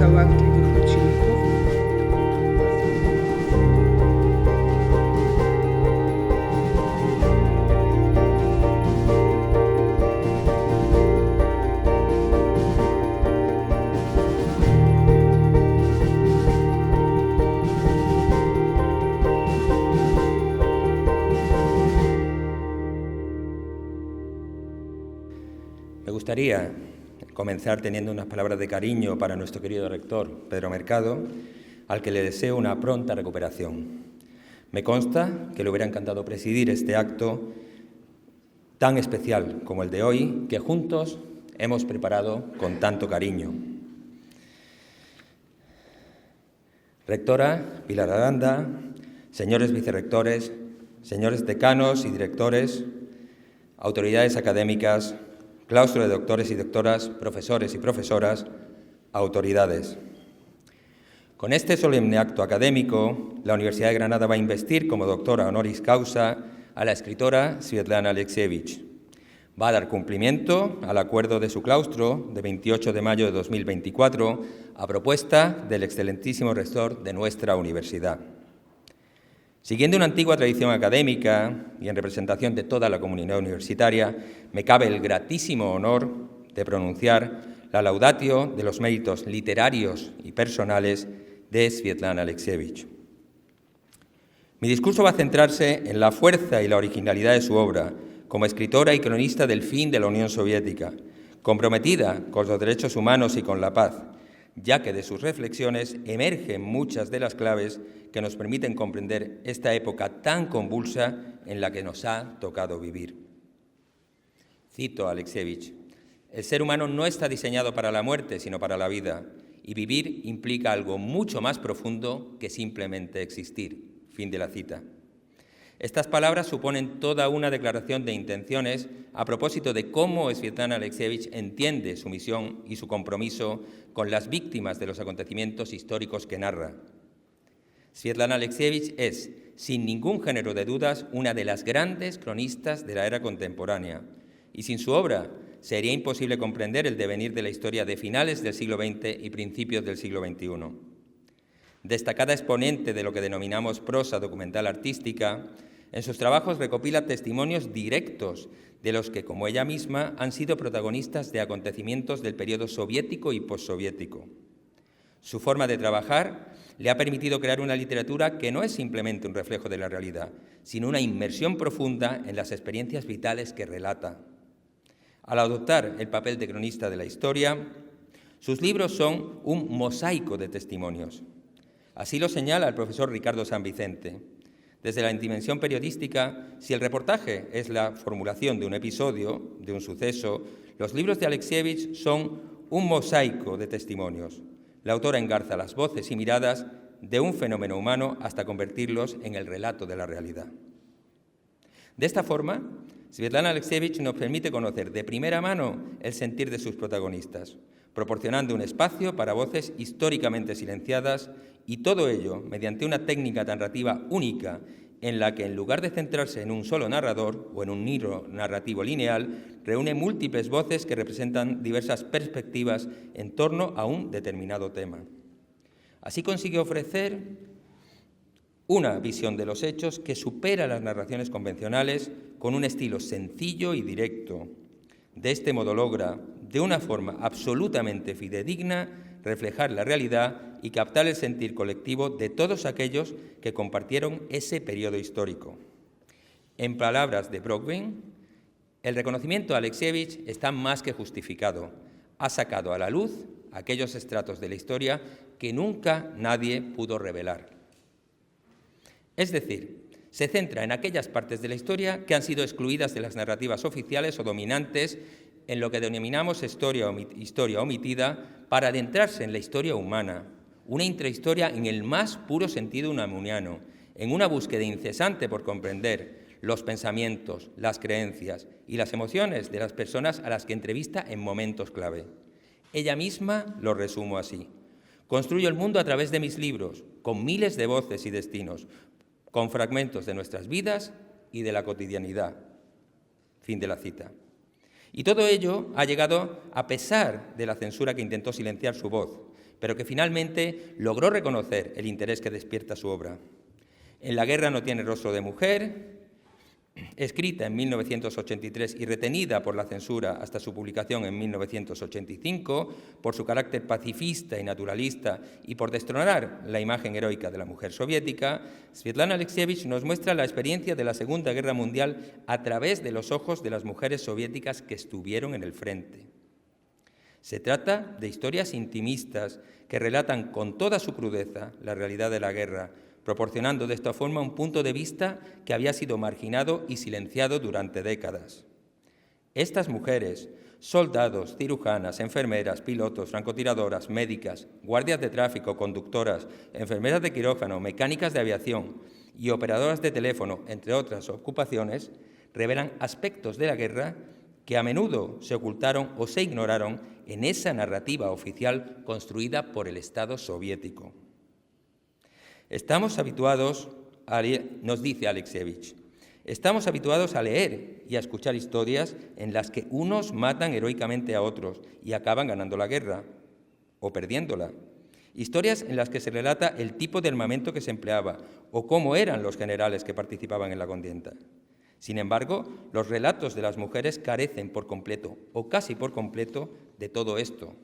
талантливых учеников. Me gustaría comenzar teniendo unas palabras de cariño para nuestro querido rector, Pedro Mercado, al que le deseo una pronta recuperación. Me consta que le hubiera encantado presidir este acto tan especial como el de hoy, que juntos hemos preparado con tanto cariño. Rectora Pilar Aranda, señores vicerrectores, señores decanos y directores, autoridades académicas, claustro de doctores y doctoras, profesores y profesoras, autoridades. Con este solemne acto académico, la Universidad de Granada va a investir como doctora honoris causa a la escritora Svetlana Alexievich. Va a dar cumplimiento al acuerdo de su claustro de 28 de mayo de 2024 a propuesta del excelentísimo rector de nuestra universidad. Siguiendo una antigua tradición académica y en representación de toda la comunidad universitaria, me cabe el gratísimo honor de pronunciar la laudatio de los méritos literarios y personales de Svetlana Alexievich. Mi discurso va a centrarse en la fuerza y la originalidad de su obra como escritora y cronista del fin de la Unión Soviética, comprometida con los derechos humanos y con la paz, ya que de sus reflexiones emergen muchas de las claves que nos permiten comprender esta época tan convulsa en la que nos ha tocado vivir. Cito a Alexievich: el ser humano no está diseñado para la muerte, sino para la vida, y vivir implica algo mucho más profundo que simplemente existir. Fin de la cita. Estas palabras suponen toda una declaración de intenciones a propósito de cómo Svetlana Alexievich entiende su misión y su compromiso con las víctimas de los acontecimientos históricos que narra. Svetlana Alexievich es, sin ningún género de dudas, una de las grandes cronistas de la era contemporánea, y sin su obra sería imposible comprender el devenir de la historia de finales del siglo XX y principios del siglo XXI. Destacada exponente de lo que denominamos prosa documental artística, en sus trabajos recopila testimonios directos de los que, como ella misma, han sido protagonistas de acontecimientos del periodo soviético y postsoviético. Su forma de trabajar le ha permitido crear una literatura que no es simplemente un reflejo de la realidad, sino una inmersión profunda en las experiencias vitales que relata. Al adoptar el papel de cronista de la historia, sus libros son un mosaico de testimonios. Así lo señala el profesor Ricardo San Vicente. Desde la dimensión periodística, si el reportaje es la formulación de un episodio, de un suceso, los libros de Alexievich son un mosaico de testimonios. La autora engarza las voces y miradas de un fenómeno humano hasta convertirlos en el relato de la realidad. De esta forma, Svetlana Alexievich nos permite conocer de primera mano el sentir de sus protagonistas, proporcionando un espacio para voces históricamente silenciadas, y todo ello mediante una técnica narrativa única en la que, en lugar de centrarse en un solo narrador o en un hilo narrativo lineal, reúne múltiples voces que representan diversas perspectivas en torno a un determinado tema. Así consigue ofrecer una visión de los hechos que supera las narraciones convencionales con un estilo sencillo y directo. De este modo logra, de una forma absolutamente fidedigna, reflejar la realidad y captar el sentir colectivo de todos aquellos que compartieron ese periodo histórico. En palabras de Brookvin, el reconocimiento a Alexievich está más que justificado. Ha sacado a la luz aquellos estratos de la historia que nunca nadie pudo revelar. Es decir, se centra en aquellas partes de la historia que han sido excluidas de las narrativas oficiales o dominantes en lo que denominamos historia omitida, para adentrarse en la historia humana, una intrahistoria en el más puro sentido unamuniano, en una búsqueda incesante por comprender los pensamientos, las creencias y las emociones de las personas a las que entrevista en momentos clave. Ella misma lo resumo así: construyo el mundo a través de mis libros, con miles de voces y destinos, con fragmentos de nuestras vidas y de la cotidianidad. Fin de la cita. Y todo ello ha llegado a pesar de la censura que intentó silenciar su voz, pero que finalmente logró reconocer el interés que despierta su obra. En la guerra no tiene rostro de mujer, escrita en 1983 y retenida por la censura hasta su publicación en 1985, por su carácter pacifista y naturalista y por destronar la imagen heroica de la mujer soviética, Svetlana Alexievich nos muestra la experiencia de la Segunda Guerra Mundial a través de los ojos de las mujeres soviéticas que estuvieron en el frente. Se trata de historias intimistas que relatan con toda su crudeza la realidad de la guerra, proporcionando de esta forma un punto de vista que había sido marginado y silenciado durante décadas. Estas mujeres, soldados, cirujanas, enfermeras, pilotos, francotiradoras, médicas, guardias de tráfico, conductoras, enfermeras de quirófano, mecánicas de aviación y operadoras de teléfono, entre otras ocupaciones, revelan aspectos de la guerra que a menudo se ocultaron o se ignoraron en esa narrativa oficial construida por el Estado soviético. Estamos habituados, nos dice Alexievich, estamos habituados a leer y a escuchar historias en las que unos matan heroicamente a otros y acaban ganando la guerra o perdiéndola. Historias en las que se relata el tipo de armamento que se empleaba o cómo eran los generales que participaban en la contienda. Sin embargo, los relatos de las mujeres carecen por completo o casi por completo de todo esto.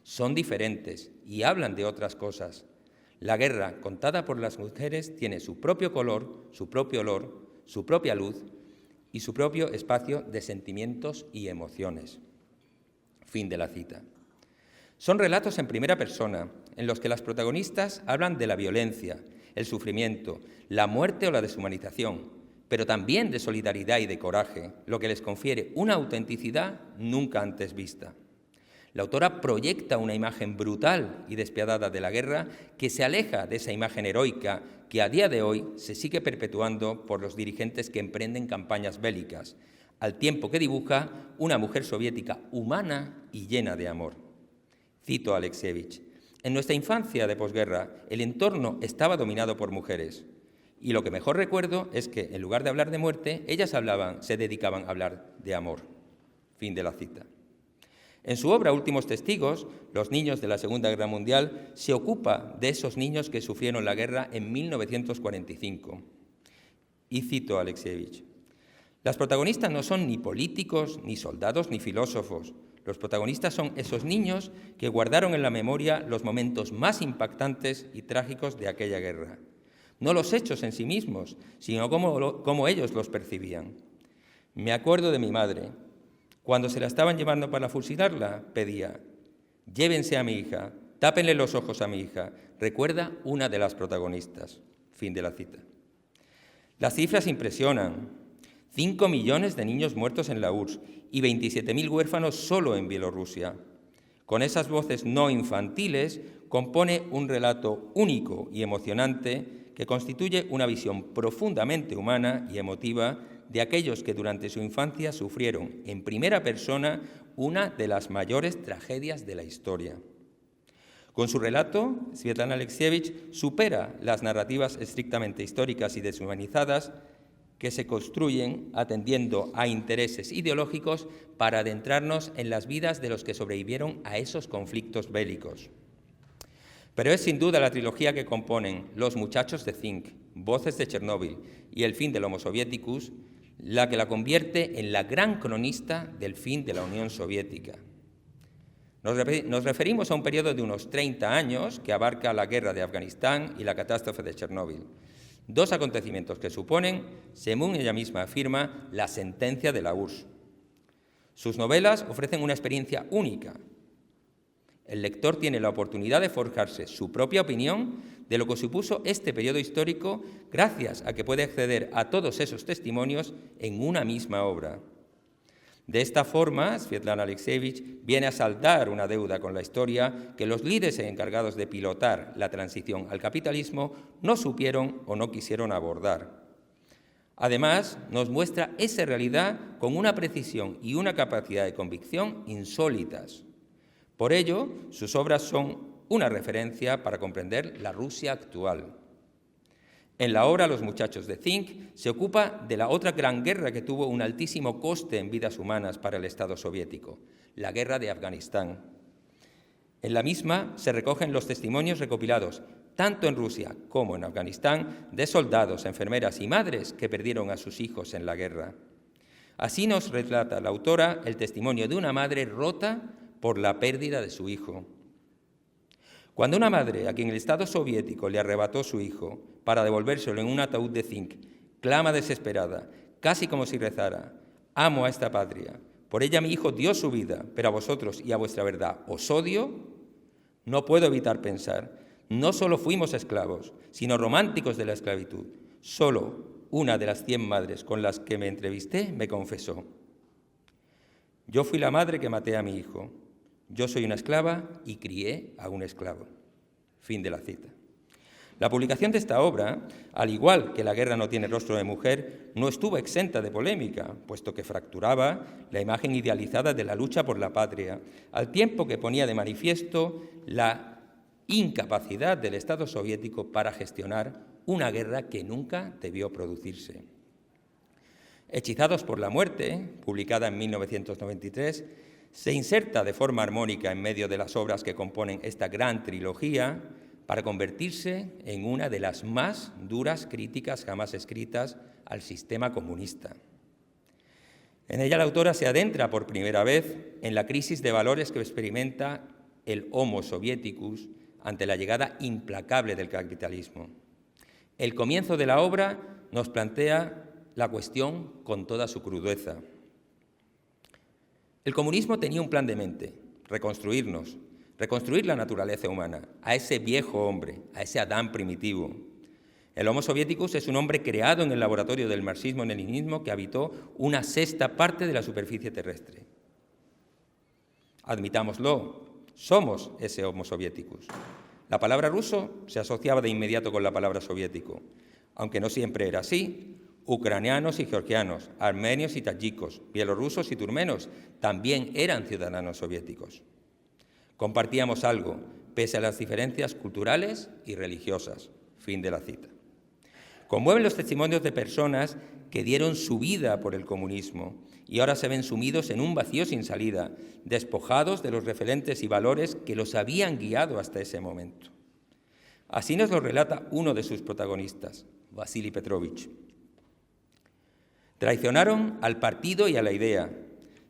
Son diferentes y hablan de otras cosas. La guerra contada por las mujeres tiene su propio color, su propio olor, su propia luz y su propio espacio de sentimientos y emociones. Fin de la cita. Son relatos en primera persona, en los que las protagonistas hablan de la violencia, el sufrimiento, la muerte o la deshumanización, pero también de solidaridad y de coraje, lo que les confiere una autenticidad nunca antes vista. La autora proyecta una imagen brutal y despiadada de la guerra que se aleja de esa imagen heroica que a día de hoy se sigue perpetuando por los dirigentes que emprenden campañas bélicas, al tiempo que dibuja una mujer soviética humana y llena de amor. Cito a Alexievich: en nuestra infancia de posguerra, el entorno estaba dominado por mujeres, y lo que mejor recuerdo es que, en lugar de hablar de muerte, ellas se dedicaban a hablar de amor. Fin de la cita. En su obra Últimos testigos, Los niños de la Segunda Guerra Mundial, se ocupa de esos niños que sufrieron la guerra en 1945. Y cito a Alexievich: las protagonistas no son ni políticos, ni soldados, ni filósofos. Los protagonistas son esos niños que guardaron en la memoria los momentos más impactantes y trágicos de aquella guerra. No los hechos en sí mismos, sino cómo ellos los percibían. Me acuerdo de mi madre. Cuando se la estaban llevando para fusilarla, pedía: llévense a mi hija, tápenle los ojos a mi hija. Recuerda una de las protagonistas. Fin de la cita. Las cifras impresionan. 5 millones de niños muertos en la URSS y 27.000 huérfanos solo en Bielorrusia. Con esas voces no infantiles compone un relato único y emocionante que constituye una visión profundamente humana y emotiva de aquellos que durante su infancia sufrieron en primera persona una de las mayores tragedias de la historia. Con su relato, Svetlana Alexievich supera las narrativas estrictamente históricas y deshumanizadas que se construyen atendiendo a intereses ideológicos para adentrarnos en las vidas de los que sobrevivieron a esos conflictos bélicos. Pero es sin duda la trilogía que componen Los muchachos de Zinc, Voces de Chernóbil y El fin del Homo Soviéticus la que la convierte en la gran cronista del fin de la Unión Soviética. Nos referimos a un periodo de unos 30 años que abarca la guerra de Afganistán y la catástrofe de Chernóbil, dos acontecimientos que suponen, según ella misma afirma, la sentencia de la URSS. Sus novelas ofrecen una experiencia única. El lector tiene la oportunidad de forjarse su propia opinión de lo que supuso este periodo histórico gracias a que puede acceder a todos esos testimonios en una misma obra. De esta forma, Svetlana Alexievich viene a saldar una deuda con la historia que los líderes encargados de pilotar la transición al capitalismo no supieron o no quisieron abordar. Además, nos muestra esa realidad con una precisión y una capacidad de convicción insólitas. Por ello, sus obras son una referencia para comprender la Rusia actual. En la obra Los muchachos de Zinc se ocupa de la otra gran guerra que tuvo un altísimo coste en vidas humanas para el Estado soviético, la guerra de Afganistán. En la misma se recogen los testimonios recopilados, tanto en Rusia como en Afganistán, de soldados, enfermeras y madres que perdieron a sus hijos en la guerra. Así nos relata la autora el testimonio de una madre rota por la pérdida de su hijo. Cuando una madre a quien el Estado soviético le arrebató su hijo para devolvérselo en un ataúd de zinc, clama desesperada, casi como si rezara: «Amo a esta patria, por ella mi hijo dio su vida, pero a vosotros y a vuestra verdad os odio», no puedo evitar pensar: no solo fuimos esclavos, sino románticos de la esclavitud. Solo una de las 100 madres con las que me entrevisté me confesó: «Yo fui la madre que maté a mi hijo. Yo soy una esclava y crié a un esclavo». Fin de la cita. La publicación de esta obra, al igual que La guerra no tiene rostro de mujer, no estuvo exenta de polémica, puesto que fracturaba la imagen idealizada de la lucha por la patria, al tiempo que ponía de manifiesto la incapacidad del Estado soviético para gestionar una guerra que nunca debió producirse. Hechizados por la muerte, publicada en 1993, se inserta de forma armónica en medio de las obras que componen esta gran trilogía para convertirse en una de las más duras críticas jamás escritas al sistema comunista. En ella la autora se adentra por primera vez en la crisis de valores que experimenta el Homo Soviéticus ante la llegada implacable del capitalismo. El comienzo de la obra nos plantea la cuestión con toda su crudeza. El comunismo tenía un plan de mente: reconstruirnos, reconstruir la naturaleza humana, a ese viejo hombre, a ese Adán primitivo. El Homo Soviéticus es un hombre creado en el laboratorio del marxismo-leninismo que habitó una sexta parte de la superficie terrestre. Admitámoslo, somos ese Homo Soviéticus. La palabra ruso se asociaba de inmediato con la palabra soviético, aunque no siempre era así. Ucranianos y georgianos, armenios y tayikos, bielorrusos y turmenos también eran ciudadanos soviéticos. Compartíamos algo, pese a las diferencias culturales y religiosas. Fin de la cita. Conmueven los testimonios de personas que dieron su vida por el comunismo y ahora se ven sumidos en un vacío sin salida, despojados de los referentes y valores que los habían guiado hasta ese momento. Así nos lo relata uno de sus protagonistas, Vasily Petrovich. Traicionaron al partido y a la idea.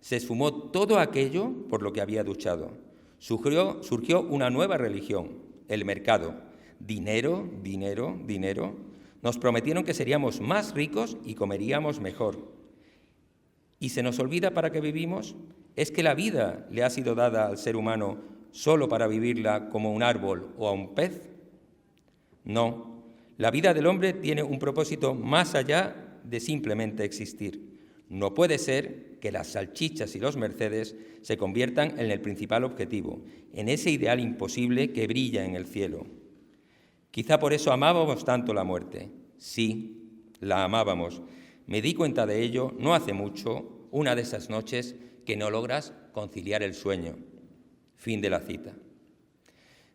Se esfumó todo aquello por lo que había luchado. Surgió una nueva religión, el mercado. Dinero, dinero, dinero. Nos prometieron que seríamos más ricos y comeríamos mejor. ¿Y se nos olvida para qué vivimos? ¿Es que la vida le ha sido dada al ser humano solo para vivirla como un árbol o a un pez? No, la vida del hombre tiene un propósito más allá de simplemente existir. No puede ser que las salchichas y los Mercedes se conviertan en el principal objetivo, en ese ideal imposible que brilla en el cielo. Quizá por eso amábamos tanto la muerte. Sí, la amábamos. Me di cuenta de ello no hace mucho, una de esas noches que no logras conciliar el sueño. Fin de la cita.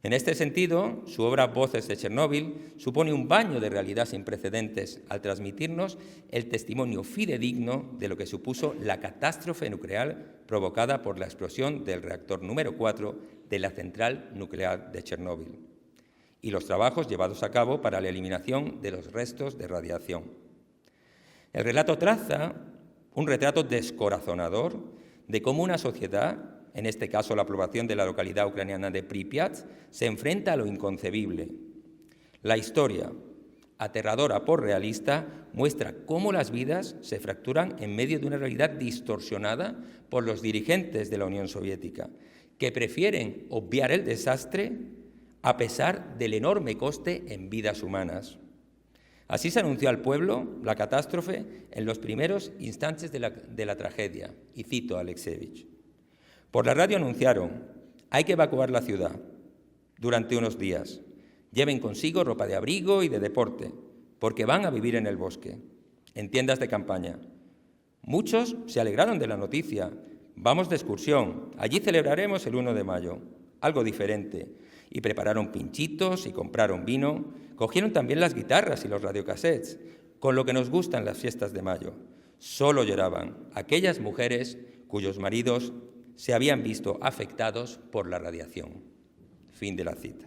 En este sentido, su obra Voces de Chernóbil supone un baño de realidad sin precedentes al transmitirnos el testimonio fidedigno de lo que supuso la catástrofe nuclear provocada por la explosión del reactor número 4 de la central nuclear de Chernóbil y los trabajos llevados a cabo para la eliminación de los restos de radiación. El relato traza un retrato descorazonador de cómo una sociedad, en este caso la población de la localidad ucraniana de Pripyat, se enfrenta a lo inconcebible. La historia, aterradora por realista, muestra cómo las vidas se fracturan en medio de una realidad distorsionada por los dirigentes de la Unión Soviética, que prefieren obviar el desastre a pesar del enorme coste en vidas humanas. Así se anunció al pueblo la catástrofe en los primeros instantes de la tragedia, y cito a Alexievich. Por la radio anunciaron: hay que evacuar la ciudad durante unos días. Lleven consigo ropa de abrigo y de deporte, porque van a vivir en el bosque, en tiendas de campaña. Muchos se alegraron de la noticia. Vamos de excursión, allí celebraremos el 1 de mayo, algo diferente. Y prepararon pinchitos y compraron vino. Cogieron también las guitarras y los radiocassettes, con lo que nos gustan las fiestas de mayo. Solo lloraban aquellas mujeres cuyos maridos se habían visto afectados por la radiación. Fin de la cita.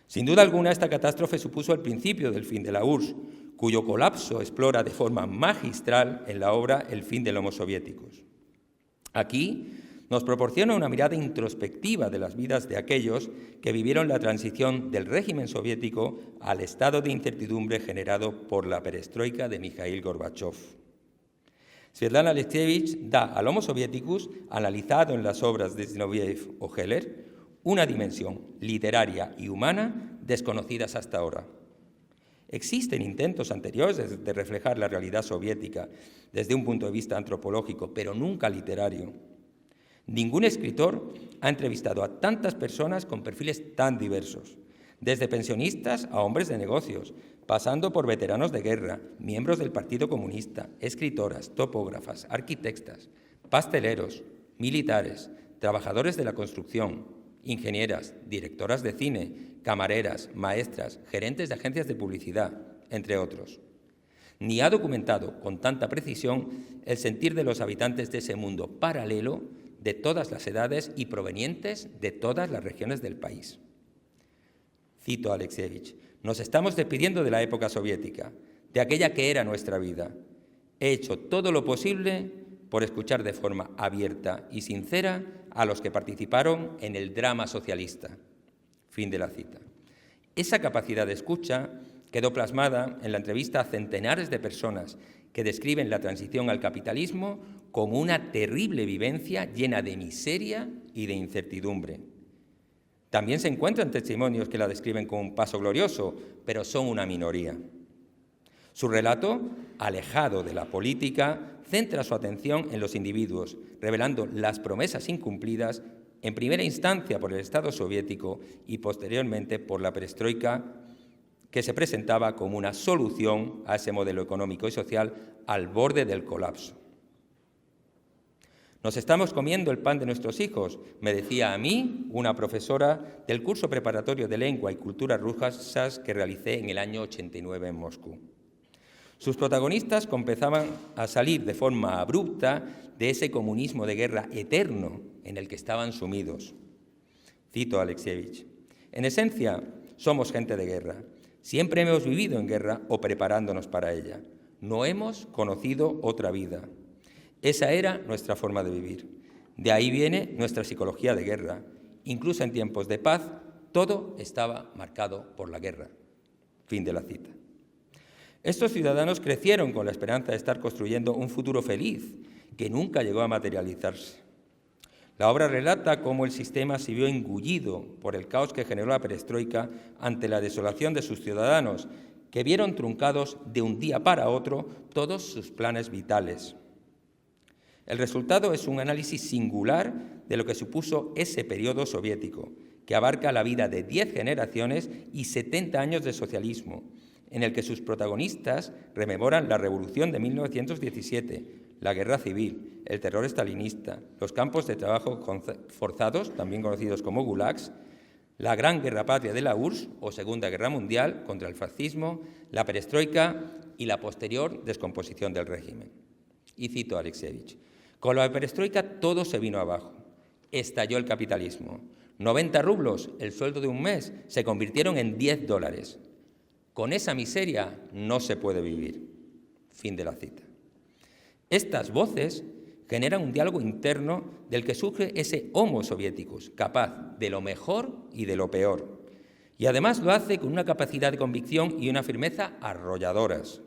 Sin duda alguna, esta catástrofe supuso el principio del fin de la URSS, cuyo colapso explora de forma magistral en la obra El fin del Homo soviéticus. Aquí nos proporciona una mirada introspectiva de las vidas de aquellos que vivieron la transición del régimen soviético al estado de incertidumbre generado por la perestroika de Mikhail Gorbachov. Svetlana Alexievich da al Homo soviéticus, analizado en las obras de Zinoviev o Heller, una dimensión literaria y humana desconocidas hasta ahora. Existen intentos anteriores de reflejar la realidad soviética desde un punto de vista antropológico, pero nunca literario. Ningún escritor ha entrevistado a tantas personas con perfiles tan diversos, desde pensionistas a hombres de negocios, pasando por veteranos de guerra, miembros del Partido Comunista, escritoras, topógrafas, arquitectas, pasteleros, militares, trabajadores de la construcción, ingenieras, directoras de cine, camareras, maestras, gerentes de agencias de publicidad, entre otros. Ni ha documentado con tanta precisión el sentir de los habitantes de ese mundo paralelo de todas las edades y provenientes de todas las regiones del país. Cito a Alexievich: nos estamos despidiendo de la época soviética, de aquella que era nuestra vida. He hecho todo lo posible por escuchar de forma abierta y sincera a los que participaron en el drama socialista. Fin de la cita. Esa capacidad de escucha quedó plasmada en la entrevista a centenares de personas que describen la transición al capitalismo como una terrible vivencia llena de miseria y de incertidumbre. También se encuentran testimonios que la describen como un paso glorioso, pero son una minoría. Su relato, alejado de la política, centra su atención en los individuos, revelando las promesas incumplidas, en primera instancia por el Estado soviético y posteriormente por la perestroika, que se presentaba como una solución a ese modelo económico y social al borde del colapso. Nos estamos comiendo el pan de nuestros hijos, me decía a mí una profesora del curso preparatorio de lengua y culturas rusas que realicé en el año 89 en Moscú. Sus protagonistas comenzaban a salir de forma abrupta de ese comunismo de guerra eterno en el que estaban sumidos. Cito a Alexievich: en esencia, somos gente de guerra. Siempre hemos vivido en guerra o preparándonos para ella. No hemos conocido otra vida. Esa era nuestra forma de vivir. De ahí viene nuestra psicología de guerra. Incluso en tiempos de paz, todo estaba marcado por la guerra. Fin de la cita. Estos ciudadanos crecieron con la esperanza de estar construyendo un futuro feliz, que nunca llegó a materializarse. La obra relata cómo el sistema se vio engullido por el caos que generó la perestroika ante la desolación de sus ciudadanos, que vieron truncados de un día para otro todos sus planes vitales. El resultado es un análisis singular de lo que supuso ese periodo soviético, que abarca la vida de 10 generaciones y 70 años de socialismo, en el que sus protagonistas rememoran la revolución de 1917, la guerra civil, el terror estalinista, los campos de trabajo forzados, también conocidos como gulags, la Gran Guerra Patria de la URSS o Segunda Guerra Mundial contra el fascismo, la perestroika y la posterior descomposición del régimen. Y cito a Alexievich: con la perestroika todo se vino abajo, estalló el capitalismo. 90 rublos, el sueldo de un mes, se convirtieron en $10. Con esa miseria no se puede vivir. Fin de la cita. Estas voces generan un diálogo interno del que surge ese Homo soviéticus, capaz de lo mejor y de lo peor. Y además lo hace con una capacidad de convicción y una firmeza arrolladoras.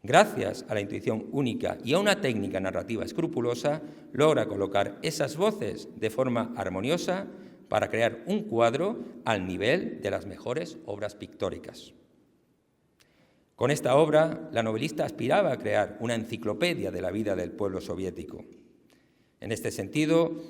Gracias a la intuición única y a una técnica narrativa escrupulosa, logra colocar esas voces de forma armoniosa para crear un cuadro al nivel de las mejores obras pictóricas. Con esta obra, la novelista aspiraba a crear una enciclopedia de la vida del pueblo soviético. En este sentido,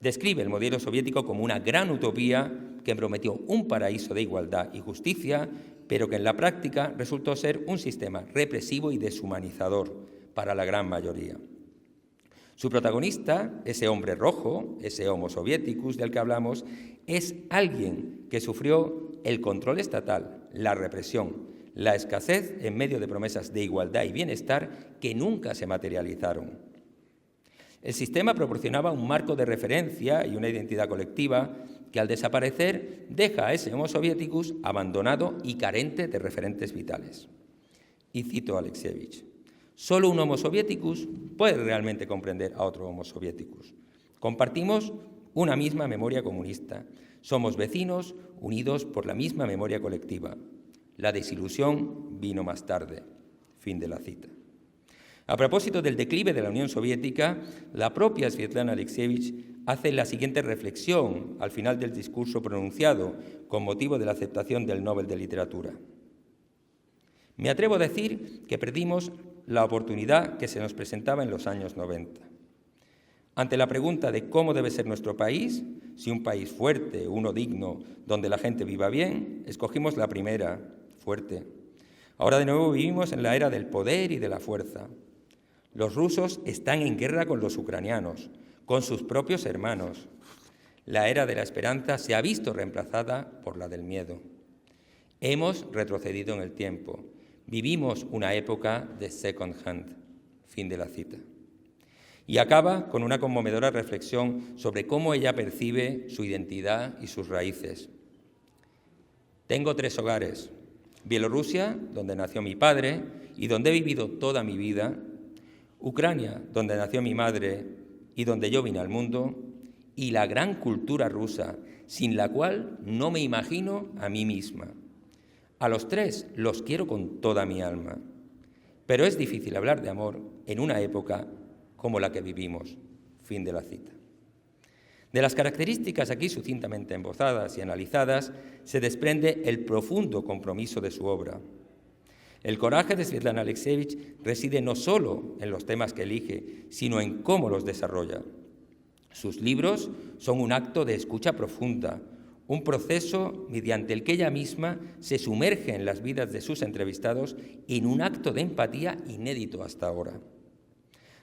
describe el modelo soviético como una gran utopía que prometió un paraíso de igualdad y justicia, pero que en la práctica resultó ser un sistema represivo y deshumanizador para la gran mayoría. Su protagonista, ese hombre rojo, ese Homo soviéticus del que hablamos, es alguien que sufrió el control estatal, la represión, la escasez en medio de promesas de igualdad y bienestar que nunca se materializaron. El sistema proporcionaba un marco de referencia y una identidad colectiva que al desaparecer deja a ese Homo soviéticus abandonado y carente de referentes vitales. Y cito a Alexievich: solo un Homo soviéticus puede realmente comprender a otro Homo soviéticus. Compartimos una misma memoria comunista. Somos vecinos unidos por la misma memoria colectiva. La desilusión vino más tarde. Fin de la cita. A propósito del declive de la Unión Soviética, la propia Svetlana Alexievich hace la siguiente reflexión al final del discurso pronunciado con motivo de la aceptación del Nobel de Literatura. Me atrevo a decir que perdimos la oportunidad que se nos presentaba en los años 90. Ante la pregunta de cómo debe ser nuestro país, si un país fuerte, uno digno, donde la gente viva bien, escogimos la primera, fuerte. Ahora de nuevo vivimos en la era del poder y de la fuerza. Los rusos están en guerra con los ucranianos, con sus propios hermanos. La era de la esperanza se ha visto reemplazada por la del miedo. Hemos retrocedido en el tiempo. Vivimos una época de second hand. Fin de la cita. Y acaba con una conmovedora reflexión sobre cómo ella percibe su identidad y sus raíces. Tengo 3 hogares: Bielorrusia, donde nació mi padre y donde he vivido toda mi vida; Ucrania, donde nació mi madre y donde yo vine al mundo; y la gran cultura rusa, sin la cual no me imagino a mí misma. A los 3 los quiero con toda mi alma, pero es difícil hablar de amor en una época como la que vivimos. Fin de la cita. De las características aquí sucintamente esbozadas y analizadas se desprende el profundo compromiso de su obra. El coraje de Svetlana Alexievich reside no solo en los temas que elige, sino en cómo los desarrolla. Sus libros son un acto de escucha profunda, un proceso mediante el que ella misma se sumerge en las vidas de sus entrevistados en un acto de empatía inédito hasta ahora.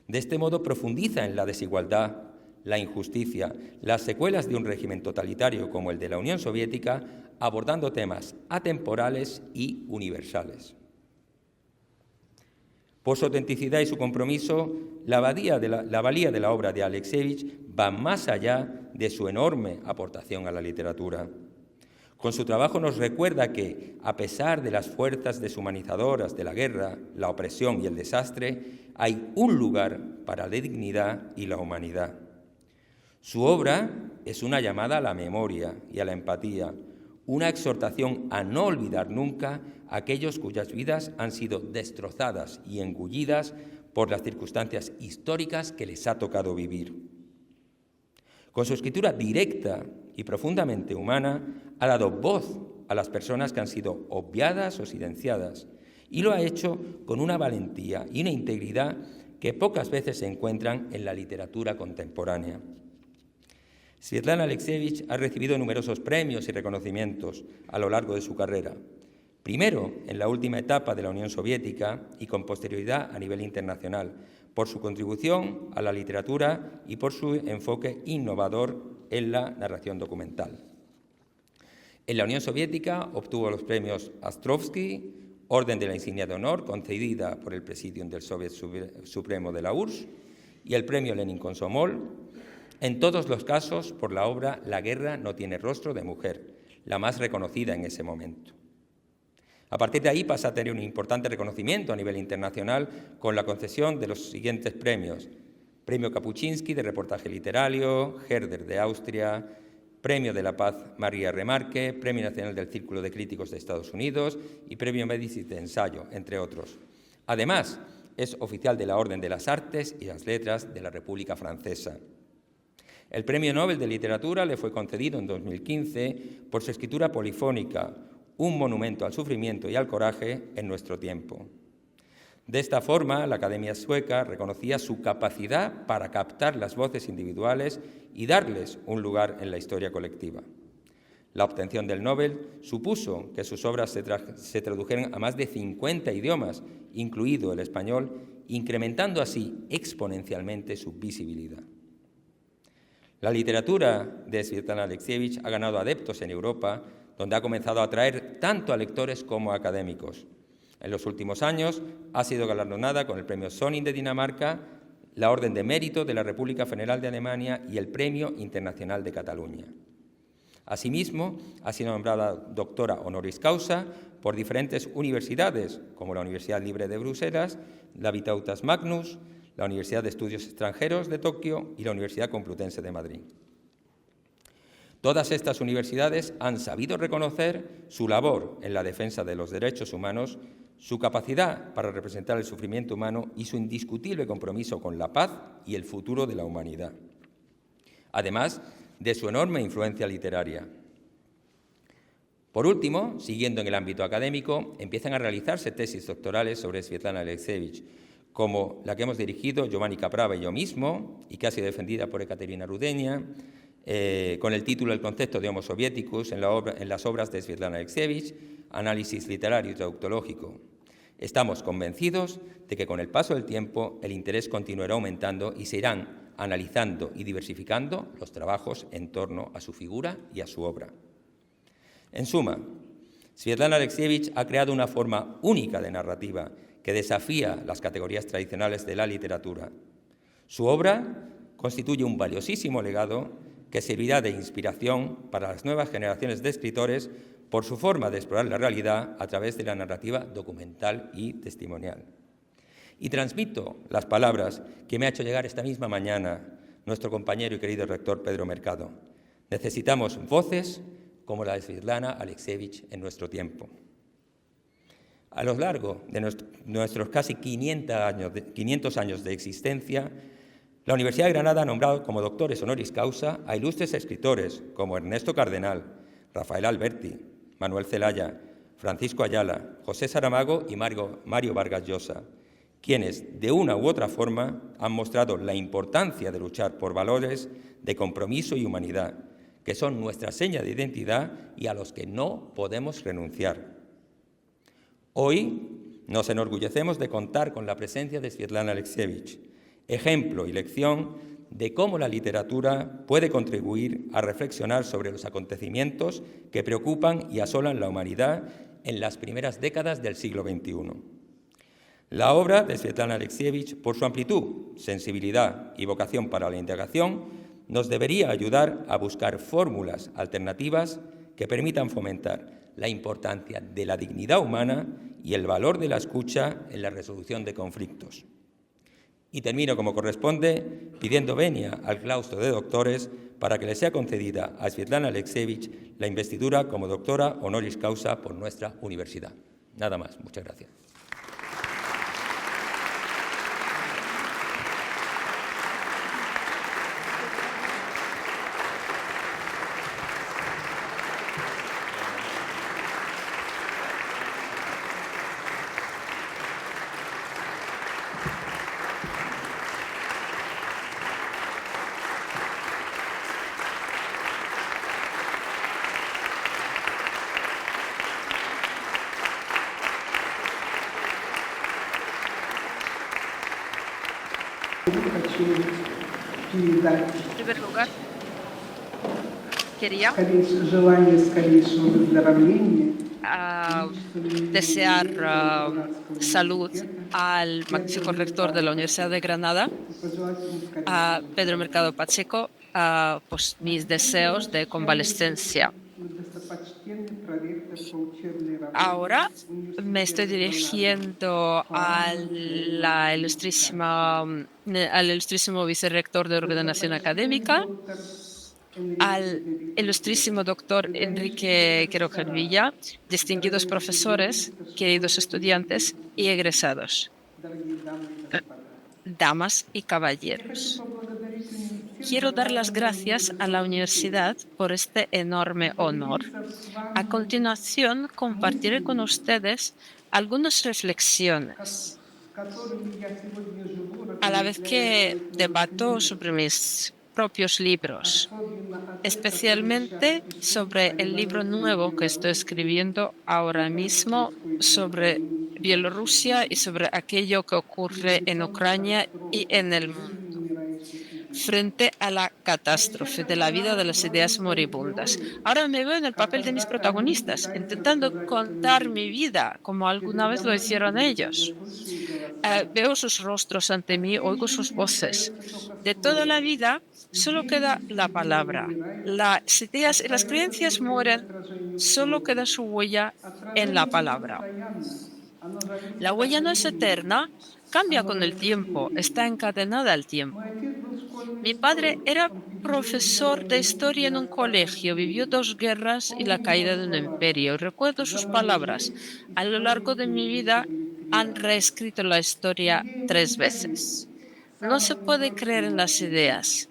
De este modo profundiza en la desigualdad, la injusticia, las secuelas de un régimen totalitario como el de la Unión Soviética, abordando temas atemporales y universales. Por su autenticidad y su compromiso, la valía de la obra de Alexievich va más allá de su enorme aportación a la literatura. Con su trabajo nos recuerda que, a pesar de las fuerzas deshumanizadoras de la guerra, la opresión y el desastre, hay un lugar para la dignidad y la humanidad. Su obra es una llamada a la memoria y a la empatía, una exhortación a no olvidar nunca a aquellos cuyas vidas han sido destrozadas y engullidas por las circunstancias históricas que les ha tocado vivir. Con su escritura directa y profundamente humana, ha dado voz a las personas que han sido obviadas o silenciadas, y lo ha hecho con una valentía y una integridad que pocas veces se encuentran en la literatura contemporánea. Svetlana Alexievich ha recibido numerosos premios y reconocimientos a lo largo de su carrera, primero en la última etapa de la Unión Soviética y con posterioridad a nivel internacional, por su contribución a la literatura y por su enfoque innovador en la narración documental. En la Unión Soviética obtuvo los premios Astrovsky, Orden de la Insignia de Honor, concedida por el Presidium del Soviet Supremo de la URSS, y el Premio Lenin Komsomol, en todos los casos por la obra La guerra no tiene rostro de mujer, la más reconocida en ese momento. A partir de ahí pasa a tener un importante reconocimiento a nivel internacional con la concesión de los siguientes premios: Premio Kapuczynski de reportaje literario, Herder de Austria, Premio de la Paz María Remarque, Premio Nacional del Círculo de Críticos de Estados Unidos y Premio Médicis de Ensayo, entre otros. Además, es oficial de la Orden de las Artes y las Letras de la República Francesa. El Premio Nobel de Literatura le fue concedido en 2015 por su escritura polifónica, Un monumento al sufrimiento y al coraje en nuestro tiempo. De esta forma, la Academia Sueca reconocía su capacidad para captar las voces individuales y darles un lugar en la historia colectiva. La obtención del Nobel supuso que sus obras se tradujeran a más de 50 idiomas, incluido el español, incrementando así exponencialmente su visibilidad. La literatura de Svetlana Alexievich ha ganado adeptos en Europa, donde ha comenzado a atraer tanto a lectores como a académicos. En los últimos años ha sido galardonada con el Premio Sonin de Dinamarca, la Orden de Mérito de la República Federal de Alemania y el Premio Internacional de Cataluña. Asimismo, ha sido nombrada doctora honoris causa por diferentes universidades, como la Universidad Libre de Bruselas, la Vytautas Magnus, la Universidad de Estudios Extranjeros de Tokio y la Universidad Complutense de Madrid. Todas estas universidades han sabido reconocer su labor en la defensa de los derechos humanos, su capacidad para representar el sufrimiento humano y su indiscutible compromiso con la paz y el futuro de la humanidad, además de su enorme influencia literaria. Por último, siguiendo en el ámbito académico, empiezan a realizarse tesis doctorales sobre Svetlana Alexievich, como la que hemos dirigido Giovanni Caprava y yo mismo, y que ha sido defendida por Ekaterina Rudeña, con el título El concepto de Homo Soviéticus en las obras de Svetlana Alexievich, análisis literario y traductológico. Estamos convencidos de que con el paso del tiempo el interés continuará aumentando y se irán analizando y diversificando los trabajos en torno a su figura y a su obra. En suma, Svetlana Alexievich ha creado una forma única de narrativa que desafía las categorías tradicionales de la literatura. Su obra constituye un valiosísimo legado que servirá de inspiración para las nuevas generaciones de escritores por su forma de explorar la realidad a través de la narrativa documental y testimonial. Y transmito las palabras que me ha hecho llegar esta misma mañana nuestro compañero y querido rector Pedro Mercado. Necesitamos voces como la de Svetlana Alexievich en nuestro tiempo. A lo largo de nuestros casi 500 años de existencia, la Universidad de Granada ha nombrado como doctores honoris causa a ilustres escritores como Ernesto Cardenal, Rafael Alberti, Manuel Zelaya, Francisco Ayala, José Saramago y Mario Vargas Llosa, quienes, de una u otra forma, han mostrado la importancia de luchar por valores de compromiso y humanidad, que son nuestra seña de identidad y a los que no podemos renunciar. Hoy nos enorgullecemos de contar con la presencia de Svetlana Alexievich, ejemplo y lección de cómo la literatura puede contribuir a reflexionar sobre los acontecimientos que preocupan y asolan la humanidad en las primeras décadas del siglo XXI. La obra de Svetlana Alexievich, por su amplitud, sensibilidad y vocación para la integración, nos debería ayudar a buscar fórmulas alternativas que permitan fomentar la importancia de la dignidad humana y el valor de la escucha en la resolución de conflictos. Y termino como corresponde pidiendo venia al claustro de doctores para que le sea concedida a Svetlana Alexievich la investidura como doctora honoris causa por nuestra universidad. Nada más. Muchas gracias. En primer lugar, quería desear salud al magnífico rector de la Universidad de Granada, a Pedro Mercado Pacheco, pues mis deseos de convalescencia. Ahora me estoy dirigiendo al ilustrísimo vicerrector de Ordenación Académica, al ilustrísimo doctor Enrique Quiroga Villa, distinguidos profesores, queridos estudiantes y egresados, damas y caballeros. Quiero dar las gracias a la universidad por este enorme honor. A continuación, compartiré con ustedes algunas reflexiones. A la vez que debato sobre mis propios libros, especialmente sobre el libro nuevo que estoy escribiendo ahora mismo sobre Bielorrusia y sobre aquello que ocurre en Ucrania y en el mundo, frente a la catástrofe de la vida de las ideas moribundas. Ahora me veo en el papel de mis protagonistas, intentando contar mi vida como alguna vez lo hicieron ellos. Veo sus rostros ante mí, oigo sus voces. De toda la vida solo queda la palabra. Las ideas y las creencias mueren, solo queda su huella en la palabra. La huella no es eterna, cambia con el tiempo, está encadenada al tiempo. Mi padre era profesor de historia en un colegio, vivió 2 guerras y la caída de un imperio. Recuerdo sus palabras. A lo largo de mi vida han reescrito la historia 3 veces. No se puede creer en las ideas.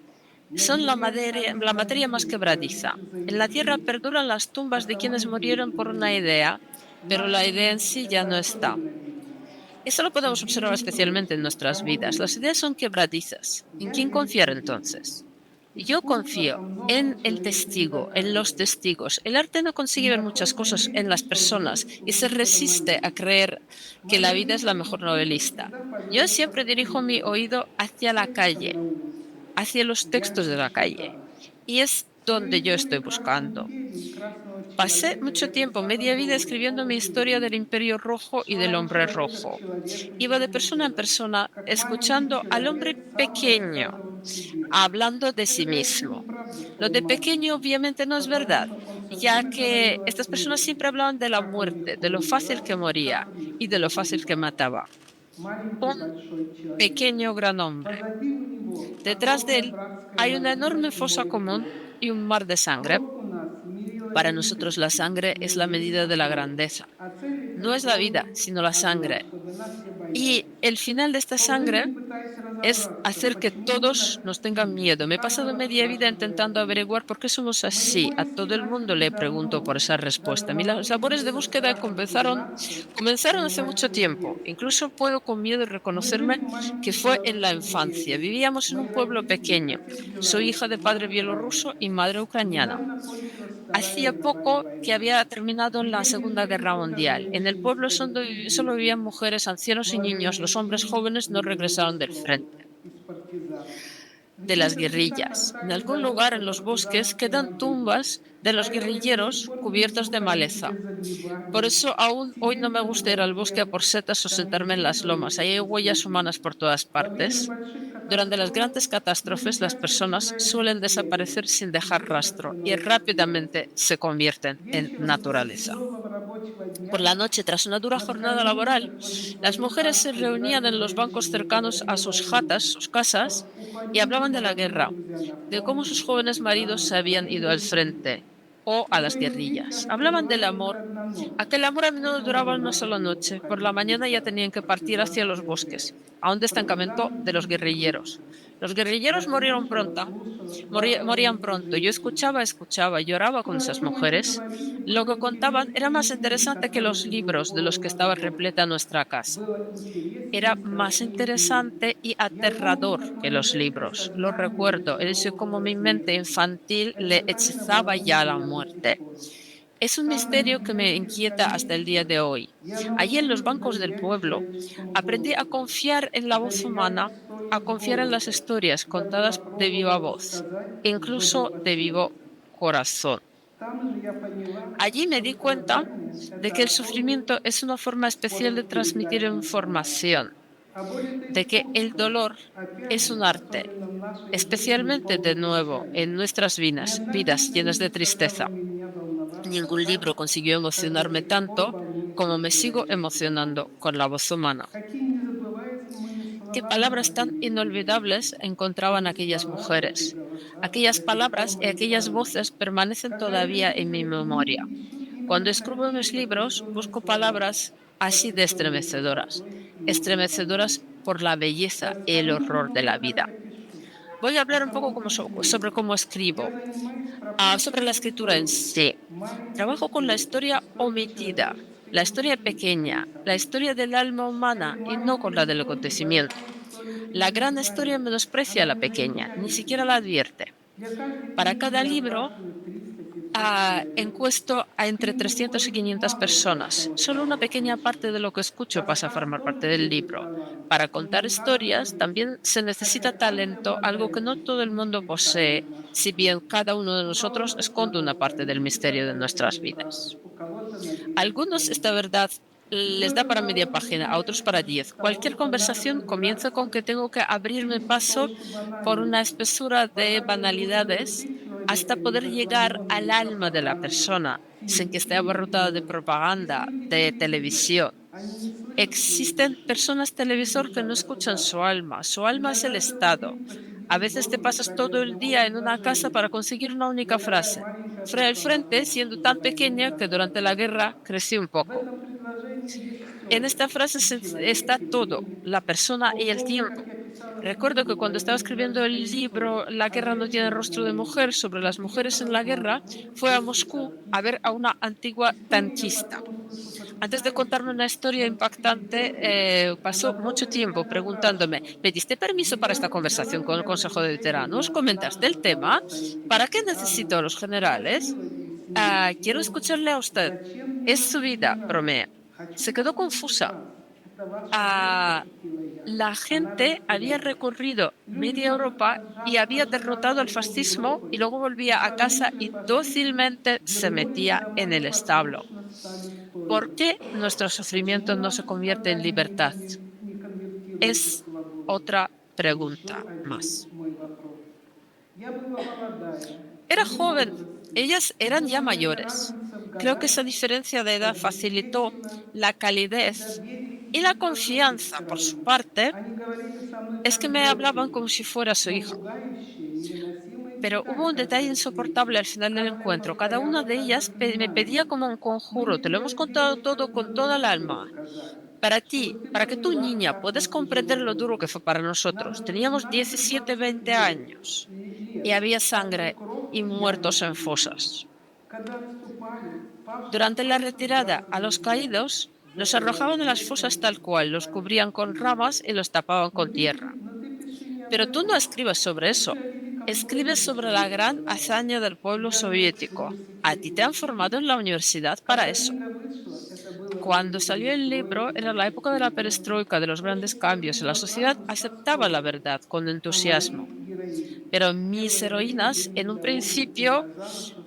Son la materia más quebradiza. En la tierra perduran las tumbas de quienes murieron por una idea, pero la idea en sí ya no está. Esto lo podemos observar especialmente en nuestras vidas. Las ideas son quebradizas. ¿En quién confiar entonces? Yo confío en el testigo, en los testigos. El arte no consigue ver muchas cosas en las personas y se resiste a creer que la vida es la mejor novelista. Yo siempre dirijo mi oído hacia la calle, hacia los textos de la calle. Y es donde yo estoy buscando. Pasé mucho tiempo, media vida, escribiendo mi historia del Imperio Rojo y del Hombre Rojo. Iba de persona en persona, escuchando al hombre pequeño, hablando de sí mismo. Lo de pequeño obviamente no es verdad, ya que estas personas siempre hablaban de la muerte, de lo fácil que moría y de lo fácil que mataba. Un pequeño gran hombre. Detrás de él hay una enorme fosa común y un mar de sangre. Para nosotros la sangre es la medida de la grandeza. No es la vida, sino la sangre. Y el final de esta sangre es hacer que todos nos tengan miedo. Me he pasado media vida intentando averiguar por qué somos así. A todo el mundo le pregunto por esa respuesta. Mis labores de búsqueda comenzaron hace mucho tiempo. Incluso puedo con miedo reconocerme que fue en la infancia. Vivíamos en un pueblo pequeño. Soy hija de padre bielorruso y madre ucraniana. Hacía poco que había terminado la Segunda Guerra Mundial. En el pueblo solo vivían mujeres, ancianos y niños. Los hombres jóvenes no regresaron del frente, de las guerrillas. En algún lugar en los bosques quedan tumbas de los guerrilleros cubiertas de maleza. Por eso aún hoy no me gusta ir al bosque a por setas o sentarme en las lomas. Ahí hay huellas humanas por todas partes. Durante las grandes catástrofes, las personas suelen desaparecer sin dejar rastro y rápidamente se convierten en naturaleza. Por la noche, tras una dura jornada laboral, las mujeres se reunían en los bancos cercanos a sus jatas, sus casas, y hablaban de la guerra, de cómo sus jóvenes maridos se habían ido al frente o a las guerrillas. Hablaban del amor. Aquel amor a menudo duraba una sola noche. Por la mañana ya tenían que partir hacia los bosques, a un destacamento de los guerrilleros. Los guerrilleros morían pronto. Yo escuchaba, lloraba con esas mujeres. Lo que contaban era más interesante que los libros de los que estaba repleta nuestra casa. Era más interesante y aterrador que los libros. Lo recuerdo, es como mi mente infantil le hechizaba ya a la muerte. Es un misterio que me inquieta hasta el día de hoy. Allí en los bancos del pueblo aprendí a confiar en la voz humana, a confiar en las historias contadas de viva voz, incluso de vivo corazón. Allí me di cuenta de que el sufrimiento es una forma especial de transmitir información, de que el dolor es un arte, especialmente de nuevo en nuestras vidas llenas de tristeza. Ningún libro consiguió emocionarme tanto como me sigo emocionando con la voz humana. Qué palabras tan inolvidables encontraban aquellas mujeres. Aquellas palabras y aquellas voces permanecen todavía en mi memoria. Cuando escribo mis libros, busco palabras así de estremecedoras, estremecedoras por la belleza y el horror de la vida. Voy a hablar un poco sobre cómo escribo, sobre la escritura en sí. Trabajo con la historia omitida, la historia pequeña, la historia del alma humana y no con la del acontecimiento. La gran historia menosprecia a la pequeña, ni siquiera la advierte. Para cada libro, encuesto a entre 300 y 500 personas. Solo una pequeña parte de lo que escucho pasa a formar parte del libro. Para contar historias también se necesita talento, algo que no todo el mundo posee, si bien cada uno de nosotros esconde una parte del misterio de nuestras vidas. Algunos esta verdad les da para media página, a otros para 10. Cualquier conversación comienza con que tengo que abrirme paso por una espesura de banalidades hasta poder llegar al alma de la persona, sin que esté abarrotada de propaganda, de televisión. Existen personas televisor que no escuchan su alma es el Estado. A veces te pasas todo el día en una casa para conseguir una única frase. Al frente, siendo tan pequeña que durante la guerra crecí un poco. En esta frase está todo, la persona y el tiempo. Recuerdo que cuando estaba escribiendo el libro La guerra no tiene rostro de mujer sobre las mujeres en la guerra, fue a Moscú a ver a una antigua tanquista. Antes de contarme una historia impactante, pasó mucho tiempo preguntándome, ¿pediste permiso para esta conversación con el Consejo de Veteranos? ¿Comentaste el tema? ¿Para qué necesito a los generales? Quiero escucharle a usted. Es su vida, bromea. Se quedó confusa. Ah, la gente había recorrido media Europa y había derrotado al fascismo y luego volvía a casa y dócilmente se metía en el establo. ¿Por qué nuestro sufrimiento no se convierte en libertad? Es otra pregunta más. Era joven, ellas eran ya mayores. Creo que esa diferencia de edad facilitó la calidez y la confianza por su parte. Es que me hablaban como si fuera su hijo. Pero hubo un detalle insoportable al final del encuentro. Cada una de ellas me pedía como un conjuro. Te lo hemos contado todo con toda el alma. Para ti, para que tu niña puedas comprender lo duro que fue para nosotros. Teníamos 17, 20 años y había sangre y muertos en fosas. Durante la retirada a los caídos, los arrojaban en las fosas tal cual, los cubrían con ramas y los tapaban con tierra. Pero tú no escribes sobre eso. Escribes sobre la gran hazaña del pueblo soviético. A ti te han formado en la universidad para eso. Cuando salió el libro, era la época de la perestroika, de los grandes cambios. La sociedad aceptaba la verdad con entusiasmo. Pero mis heroínas, en un principio,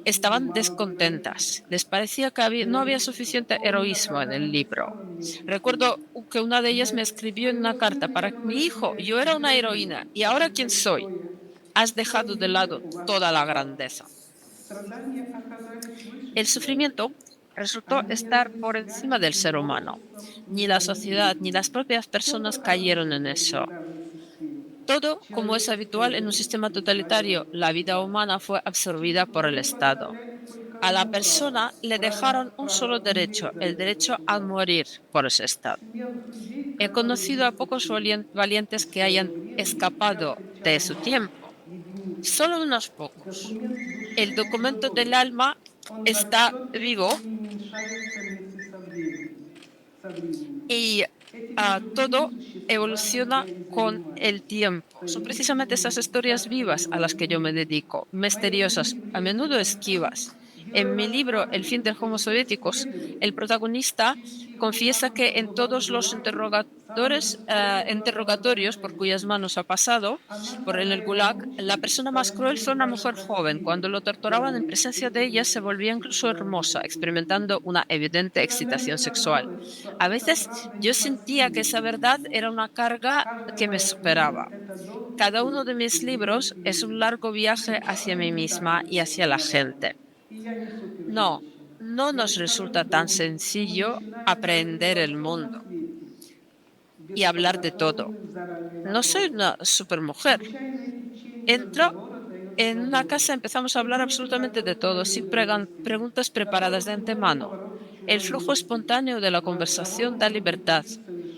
estaban descontentas. Les parecía que no había suficiente heroísmo en el libro. Recuerdo que una de ellas me escribió en una carta, para mi hijo, yo era una heroína, ¿y ahora quién soy? Has dejado de lado toda la grandeza. El sufrimiento resultó estar por encima del ser humano. Ni la sociedad ni las propias personas cayeron en eso. Todo, como es habitual en un sistema totalitario, la vida humana fue absorbida por el Estado. A la persona le dejaron un solo derecho, el derecho a morir por ese Estado. He conocido a pocos valientes que hayan escapado de su tiempo, solo unos pocos. El documento del alma está vivo y todo evoluciona con el tiempo. Son precisamente esas historias vivas a las que yo me dedico, misteriosas, a menudo esquivas. En mi libro El fin del Homo soviéticos, el protagonista confiesa que en todos los interrogatorios por cuyas manos ha pasado, por en el Gulag, la persona más cruel fue una mujer joven. Cuando lo torturaban en presencia de ella, se volvía incluso hermosa, experimentando una evidente excitación sexual. A veces yo sentía que esa verdad era una carga que me superaba. Cada uno de mis libros es un largo viaje hacia mí misma y hacia la gente. No, no nos resulta tan sencillo aprender el mundo y hablar de todo. No soy una supermujer. Entro en una casa, empezamos a hablar absolutamente de todo, sin preguntas preparadas de antemano. El flujo espontáneo de la conversación da libertad.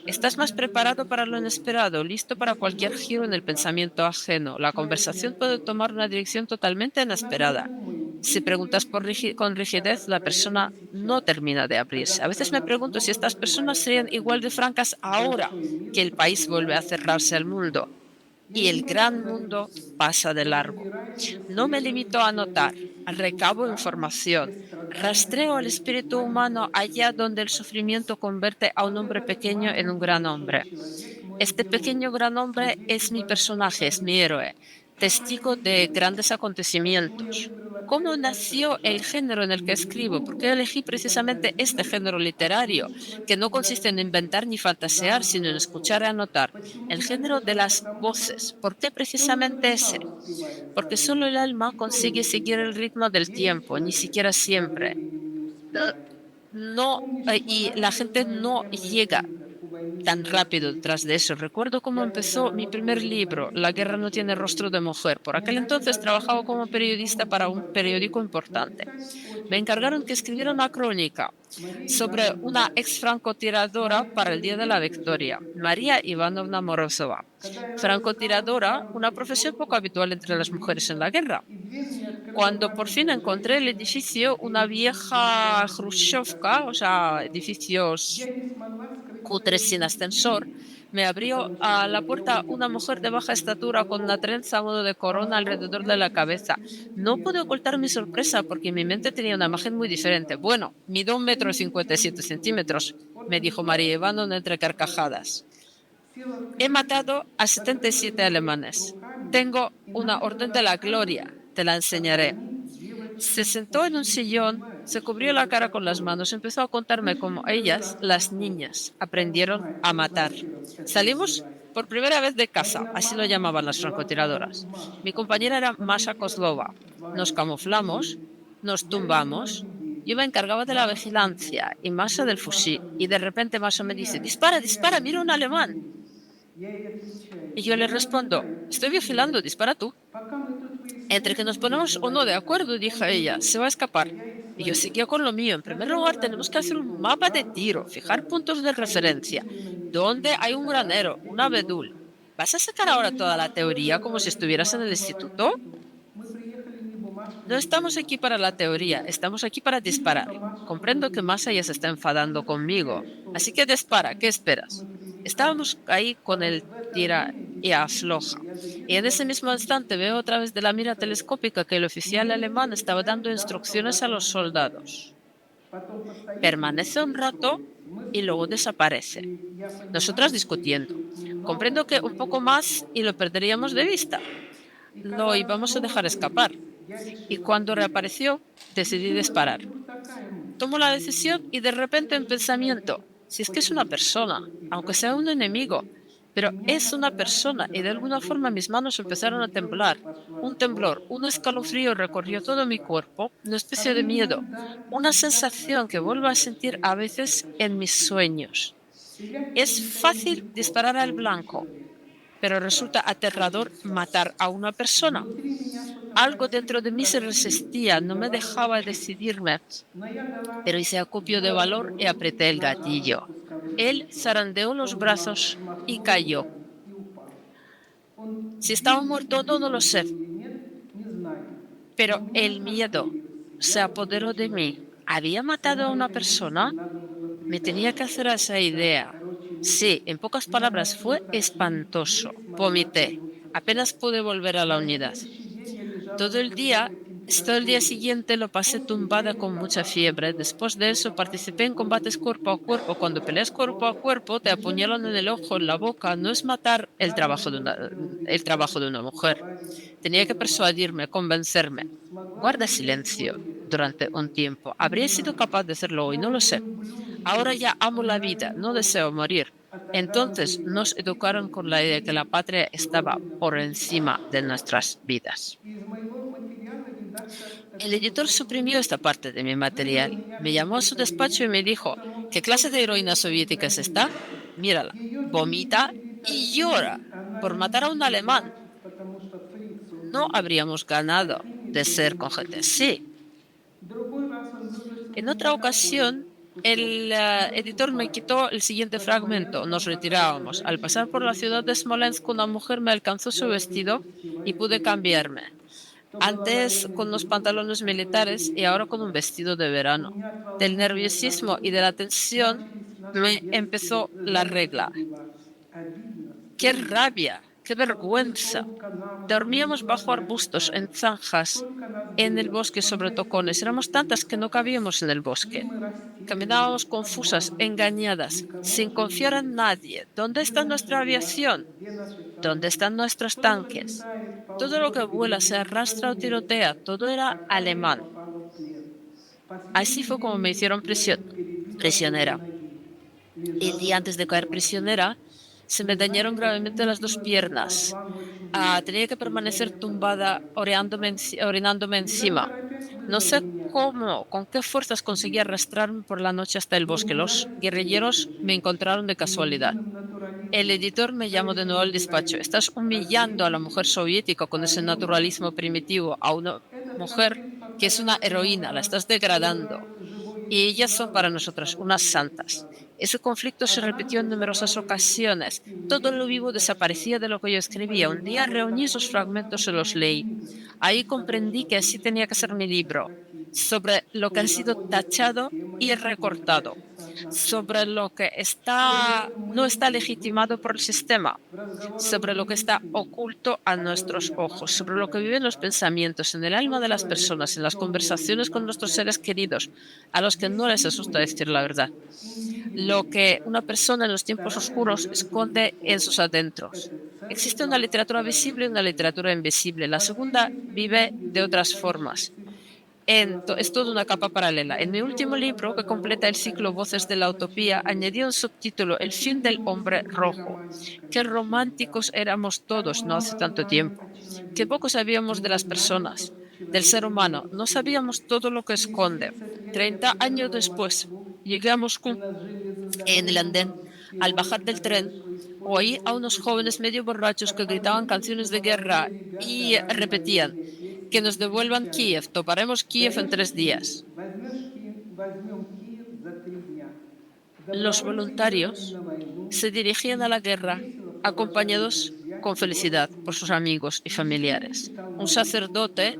Estás más preparado para lo inesperado, listo para cualquier giro en el pensamiento ajeno. La conversación puede tomar una dirección totalmente inesperada. Si preguntas con rigidez, la persona no termina de abrirse. A veces me pregunto si estas personas serían igual de francas ahora que el país vuelve a cerrarse al mundo y el gran mundo pasa de largo. No me limito a anotar, recabo información, rastreo el espíritu humano allá donde el sufrimiento convierte a un hombre pequeño en un gran hombre. Este pequeño gran hombre es mi personaje, es mi héroe. testigo de grandes acontecimientos. ¿Cómo nació el género en el que escribo? ¿Por qué elegí precisamente este género literario, que no consiste en inventar ni fantasear, sino en escuchar y anotar? El género de las voces. ¿Por qué precisamente ese? Porque solo el alma consigue seguir el ritmo del tiempo, ni siquiera siempre. Eh, No, y la gente no llega tan rápido detrás de eso. Recuerdo cómo empezó mi primer libro, La guerra no tiene rostro de mujer. Por aquel entonces trabajaba como periodista para un periódico importante. Me encargaron que escribiera una crónica sobre una ex francotiradora para el Día de la Victoria, María Ivanovna Morozova. Francotiradora, una profesión poco habitual entre las mujeres en la guerra. Cuando por fin encontré el edificio, una vieja Khrushchevka, o sea, edificios cutres sin ascensor, me abrió a la puerta una mujer de baja estatura con una trenza a modo de corona alrededor de la cabeza. No pude ocultar mi sorpresa porque mi mente tenía una imagen muy diferente. Bueno, mido 1,57 m, me dijo María Ivanovna entre carcajadas. He matado a 77 alemanes. Tengo una orden de la gloria. Te la enseñaré. Se sentó en un sillón, se cubrió la cara con las manos, empezó a contarme cómo ellas, las niñas, aprendieron a matar. Salimos por primera vez de casa, así lo llamaban las francotiradoras. Mi compañera era Masha Kozlova. Nos camuflamos, nos tumbamos. Yo me encargaba de la vigilancia y Masha del fusil. Y de repente Masha me dice, dispara, dispara, mira un alemán. Y yo le respondo, estoy vigilando, dispara tú. Entre que nos ponemos o no de acuerdo, dijo ella, se va a escapar. Y yo seguía con lo mío. En primer lugar, tenemos que hacer un mapa de tiro, fijar puntos de referencia. ¿Dónde hay un granero, un abedul? ¿Vas a sacar ahora toda la teoría como si estuvieras en el instituto? No estamos aquí para la teoría, estamos aquí para disparar. Comprendo que Masa ya se está enfadando conmigo. Así que dispara, ¿qué esperas? Estábamos ahí con el tira y afloja. Y en ese mismo instante veo a través de la mira telescópica que el oficial alemán estaba dando instrucciones a los soldados. Permanece un rato y luego desaparece. Nosotras discutiendo. Comprendo que un poco más y lo perderíamos de vista. Lo íbamos a dejar escapar. Y cuando reapareció, decidí disparar. Tomo la decisión y de repente en pensamiento, si es que es una persona, aunque sea un enemigo, pero es una persona y de alguna forma mis manos empezaron a temblar. Un temblor, un escalofrío recorrió todo mi cuerpo, una especie de miedo, una sensación que vuelvo a sentir a veces en mis sueños. Es fácil disparar al blanco, pero resulta aterrador matar a una persona. Algo dentro de mí se resistía, no me dejaba decidirme, pero hice acopio de valor y apreté el gatillo. Él zarandeó los brazos y cayó. Si estaba muerto o no, no lo sé, pero el miedo se apoderó de mí. ¿Había matado a una persona? Me tenía que hacer esa idea. Sí, en pocas palabras, fue espantoso. Vomité. Apenas pude volver a la unidad. Todo el día, todo el día siguiente lo pasé tumbada con mucha fiebre. Después de eso participé en combates cuerpo a cuerpo. Cuando peleas cuerpo a cuerpo, te apuñalan en el ojo, en la boca. No es matar el trabajo de una mujer. Tenía que persuadirme, convencerme. Guarda silencio durante un tiempo. ¿Habría sido capaz de hacerlo hoy? No lo sé. Ahora ya amo la vida, no deseo morir. Entonces nos educaron con la idea de que la patria estaba por encima de nuestras vidas. El editor suprimió esta parte de mi material. Me llamó a su despacho y me dijo, ¿qué clase de heroína soviética es esta? Mírala, vomita y llora por matar a un alemán. No habríamos ganado de ser con gente así. En otra ocasión, el editor me quitó el siguiente fragmento. Nos retirábamos. Al pasar por la ciudad de Smolensk, una mujer me alcanzó su vestido y pude cambiarme. Antes con unos pantalones militares y ahora con un vestido de verano. Del nerviosismo y de la tensión me empezó la regla. ¡Qué rabia! ¡Qué vergüenza! Dormíamos bajo arbustos, en zanjas, en el bosque sobre tocones. Éramos tantas que no cabíamos en el bosque. Caminábamos confusas, engañadas, sin confiar en nadie. ¿Dónde está nuestra aviación? ¿Dónde están nuestros tanques? Todo lo que vuela se arrastra o tirotea. Todo era alemán. Así fue como me hicieron prisionera. El día antes de caer prisionera, se me dañaron gravemente las dos piernas. Tenía que permanecer tumbada orinándome encima. No sé cómo, con qué fuerzas conseguí arrastrarme por la noche hasta el bosque. Los guerrilleros me encontraron de casualidad. El editor me llamó de nuevo al despacho. Estás humillando a la mujer soviética con ese naturalismo primitivo, a una mujer que es una heroína, la estás degradando. Y ellas son para nosotras unas santas. Ese conflicto se repitió en numerosas ocasiones. Todo lo vivo desaparecía de lo que yo escribía. Un día reuní esos fragmentos y los leí. Ahí comprendí que así tenía que ser mi libro, sobre lo que ha sido tachado y recortado, sobre lo que no está legitimado por el sistema, sobre lo que está oculto a nuestros ojos, sobre lo que viven los pensamientos en el alma de las personas, en las conversaciones con nuestros seres queridos, a los que no les asusta decir la verdad. Lo que una persona en los tiempos oscuros esconde en sus adentros. Existe una literatura visible y una literatura invisible. La segunda vive de otras formas. Es toda una capa paralela. En mi último libro, que completa el ciclo Voces de la Utopía, añadí un subtítulo, El fin del hombre rojo. Qué románticos éramos todos no hace tanto tiempo. Qué poco sabíamos de las personas, del ser humano. No sabíamos todo lo que esconde. 30 años después, llegué a Moscú en el andén. Al bajar del tren, oí a unos jóvenes medio borrachos que gritaban canciones de guerra y repetían que nos devuelvan Kiev. Toparemos Kiev en 3 días. Los voluntarios se dirigían a la guerra acompañados con felicidad por sus amigos y familiares. Un sacerdote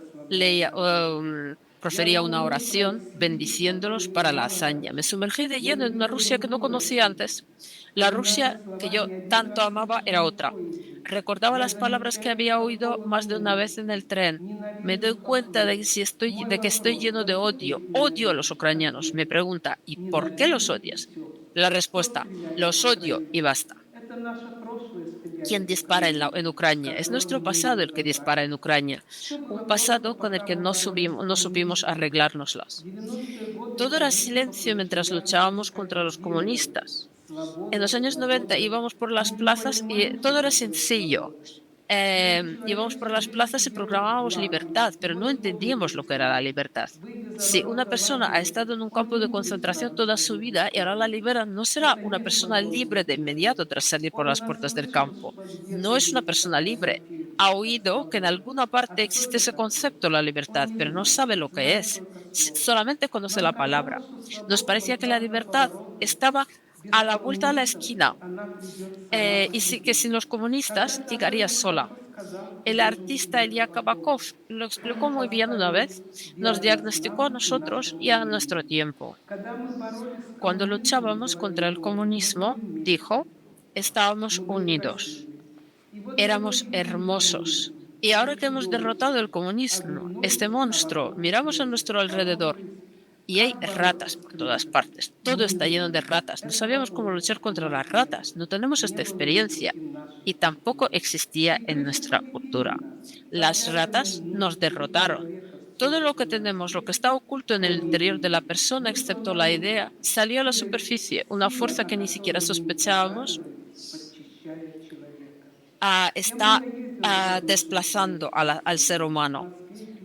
profería una oración bendiciéndolos para la hazaña. Me sumergí de lleno en una Rusia que no conocía antes. La Rusia que yo tanto amaba era otra. Recordaba las palabras que había oído más de una vez en el tren. Me doy cuenta de que estoy lleno de odio. Odio a los ucranianos. Me pregunta, ¿y por qué los odias? La respuesta, los odio y basta. ¿Quién dispara en Ucrania? Es nuestro pasado el que dispara en Ucrania. Un pasado con el que no supimos arreglárnoslas. Todo era silencio mientras luchábamos contra los comunistas. En los años 90 íbamos por las plazas y todo era sencillo. Íbamos por las plazas y proclamábamos libertad, pero no entendíamos lo que era la libertad. Si una persona ha estado en un campo de concentración toda su vida y ahora la liberan, no será una persona libre de inmediato tras salir por las puertas del campo. No es una persona libre. Ha oído que en alguna parte existe ese concepto, la libertad, pero no sabe lo que es. Solamente conoce la palabra. Nos parecía que la libertad estaba a la vuelta de la esquina que sin los comunistas llegaría sola. El artista Elia Kabakov lo explicó muy bien una vez, nos diagnosticó a nosotros y a nuestro tiempo. Cuando luchábamos contra el comunismo, dijo, estábamos unidos, éramos hermosos. Y ahora que hemos derrotado el comunismo, este monstruo, miramos a nuestro alrededor y hay ratas por todas partes. Todo está lleno de ratas. No sabíamos cómo luchar contra las ratas. No tenemos esta experiencia. Y tampoco existía en nuestra cultura. Las ratas nos derrotaron. Todo lo que tenemos, lo que está oculto en el interior de la persona, excepto la idea, salió a la superficie. Una fuerza que ni siquiera sospechábamos está desplazando al ser humano.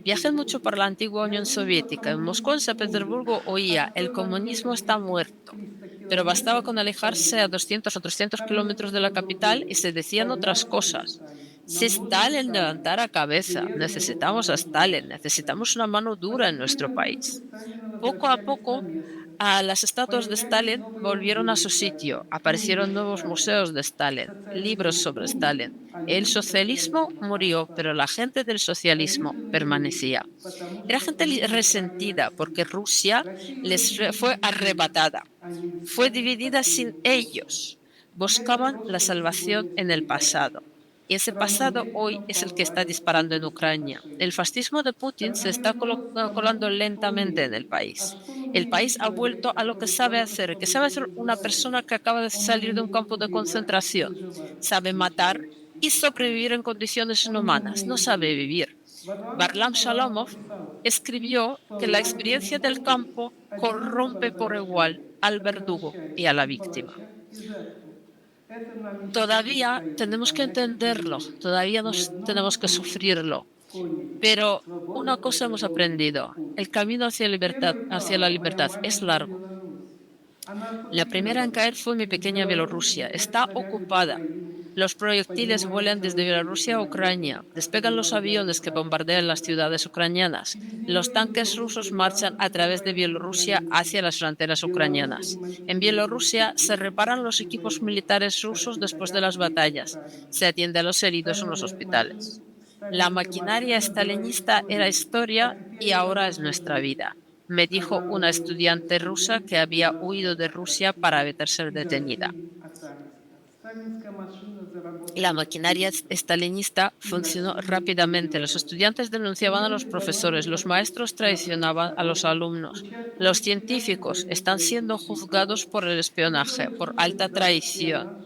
Viajé mucho por la antigua Unión Soviética. En Moscú, en San Petersburgo, oía, el comunismo está muerto. Pero bastaba con alejarse a 200 o 300 kilómetros de la capital y se decían otras cosas. Si Stalin levantara cabeza, necesitamos a Stalin, necesitamos una mano dura en nuestro país. Poco a poco, las estatuas de Stalin volvieron a su sitio. Aparecieron nuevos museos de Stalin, libros sobre Stalin. El socialismo murió, pero la gente del socialismo permanecía. Era gente resentida porque Rusia les fue arrebatada. Fue dividida sin ellos. Buscaban la salvación en el pasado. Y ese pasado hoy es el que está disparando en Ucrania. El fascismo de Putin se está colando lentamente en el país. El país ha vuelto a lo que sabe hacer, que sabe ser una persona que acaba de salir de un campo de concentración. Sabe matar y sobrevivir en condiciones inhumanas. No sabe vivir. Varlam Shalomov escribió que la experiencia del campo corrompe por igual al verdugo y a la víctima. Todavía tenemos que entenderlo, todavía tenemos que sufrirlo, pero una cosa hemos aprendido, el camino hacia la libertad es largo. La primera en caer fue mi pequeña Bielorrusia. Está ocupada. Los proyectiles vuelan desde Bielorrusia a Ucrania. Despegan los aviones que bombardean las ciudades ucranianas. Los tanques rusos marchan a través de Bielorrusia hacia las fronteras ucranianas. En Bielorrusia se reparan los equipos militares rusos después de las batallas. Se atiende a los heridos en los hospitales. La maquinaria stalinista era historia y ahora es nuestra vida, me dijo una estudiante rusa que había huido de Rusia para evitar ser detenida. La maquinaria stalinista funcionó rápidamente. Los estudiantes denunciaban a los profesores, los maestros traicionaban a los alumnos. Los científicos están siendo juzgados por el espionaje, por alta traición.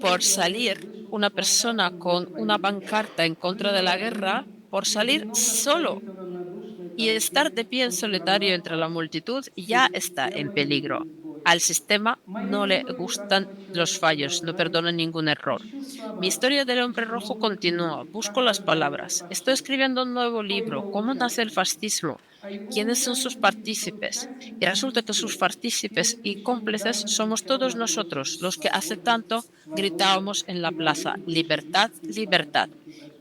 Por salir una persona con una pancarta en contra de la guerra, por salir solo y estar de pie en solitario entre la multitud, ya está en peligro. Al sistema no le gustan los fallos, no perdona ningún error. Mi historia del hombre rojo continúa. Busco las palabras. Estoy escribiendo un nuevo libro. ¿Cómo nace el fascismo? ¿Quiénes son sus partícipes? Y resulta que sus partícipes y cómplices somos todos nosotros, los que hace tanto gritábamos en la plaza «Libertad, libertad»,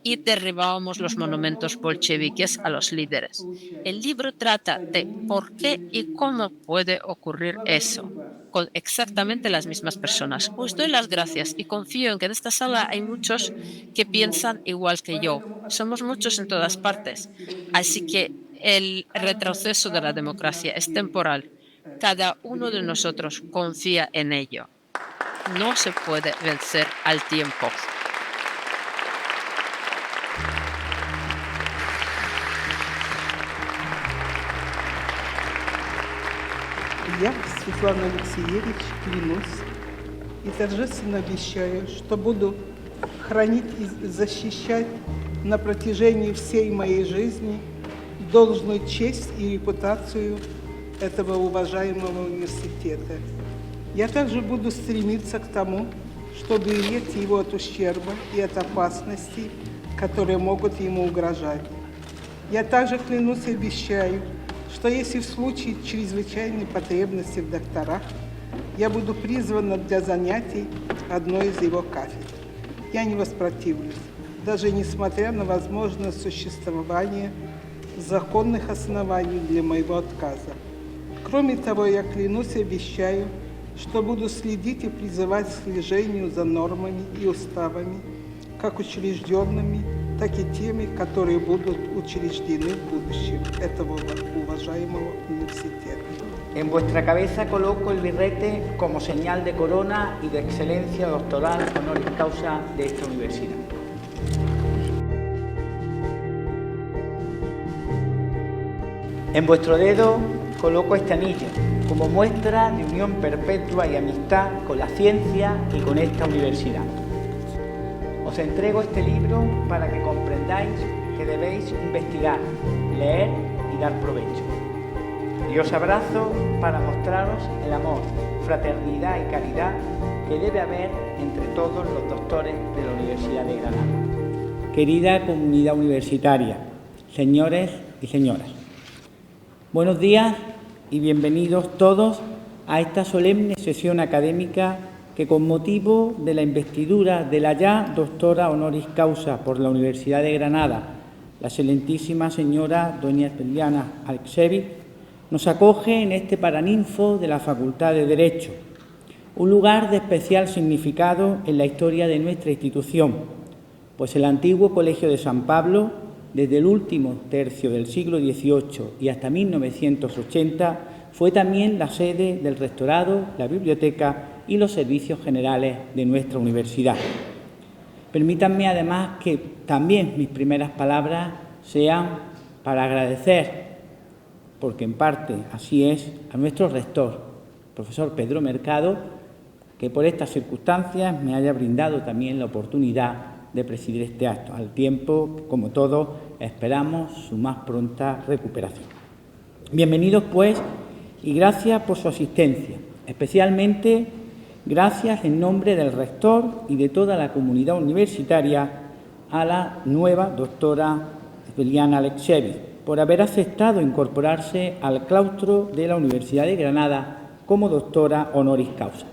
y derribábamos los monumentos bolcheviques a los líderes. El libro trata de por qué y cómo puede ocurrir eso con exactamente las mismas personas. Os doy las gracias y confío en que en esta sala hay muchos que piensan igual que yo. Somos muchos en todas partes. Así que el retroceso de la democracia es temporal. Cada uno de nosotros confía en ello. No se puede vencer al tiempo. Я, Светлана Алексеевич, клянусь и торжественно обещаю, что буду хранить и защищать на протяжении всей моей жизни должную честь и репутацию этого уважаемого университета. Я также буду стремиться к тому, чтобы беречь его от ущерба и от опасностей, которые могут ему угрожать. Я также клянусь и обещаю, что если в случае чрезвычайной потребности в докторах, я буду призвана для занятий одной из его кафедр. Я не воспротивлюсь, даже несмотря на возможное существование законных оснований для моего отказа. Кроме того, я клянусь и обещаю, что буду следить и призывать к слежению за нормами и уставами, как учрежденными, так и теми, которые будут учреждены в будущем этого уважаемого университета. En vuestra cabeza coloco el birrete como señal de corona y de excelencia doctoral honoris causa de esta universidad. En vuestro dedo coloco este anillo como muestra de unión perpetua y amistad con la ciencia y con esta universidad. Os entrego este libro para que comprendáis que debéis investigar, leer y dar provecho. Y os abrazo para mostraros el amor, fraternidad y caridad que debe haber entre todos los doctores de la Universidad de Granada. Querida comunidad universitaria, señores y señoras, buenos días y bienvenidos todos a esta solemne sesión académica que con motivo de la investidura de la ya doctora honoris causa por la Universidad de Granada, la excelentísima señora doña Svetlana Alexievich, nos acoge en este paraninfo de la Facultad de Derecho, un lugar de especial significado en la historia de nuestra institución, pues el antiguo Colegio de San Pablo, desde el último tercio del siglo XVIII y hasta 1980, fue también la sede del rectorado, la biblioteca y los servicios generales de nuestra universidad. Permítanme además que también mis primeras palabras sean para agradecer, porque en parte así es, a nuestro rector, profesor Pedro Mercado, que por estas circunstancias me haya brindado también la oportunidad de presidir este acto. Al tiempo, como todos, esperamos su más pronta recuperación. Bienvenidos, pues, y gracias por su asistencia. Especialmente, gracias en nombre del rector y de toda la comunidad universitaria a la nueva doctora Sveliana Alexievich por haber aceptado incorporarse al claustro de la Universidad de Granada como doctora honoris causa.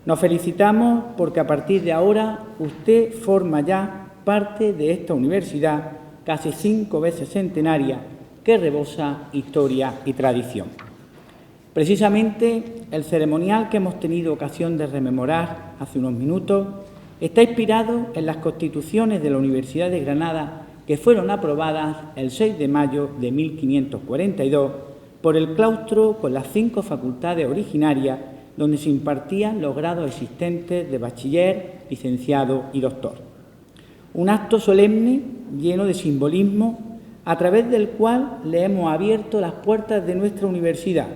Nos felicitamos porque a partir de ahora usted forma ya parte de esta universidad casi 5 veces centenaria que rebosa historia y tradición. Precisamente el ceremonial que hemos tenido ocasión de rememorar hace unos minutos está inspirado en las constituciones de la Universidad de Granada que fueron aprobadas el 6 de mayo de 1542 por el claustro con las 5 facultades originarias donde se impartían los grados existentes de bachiller, licenciado y doctor. Un acto solemne, lleno de simbolismo, a través del cual le hemos abierto las puertas de nuestra universidad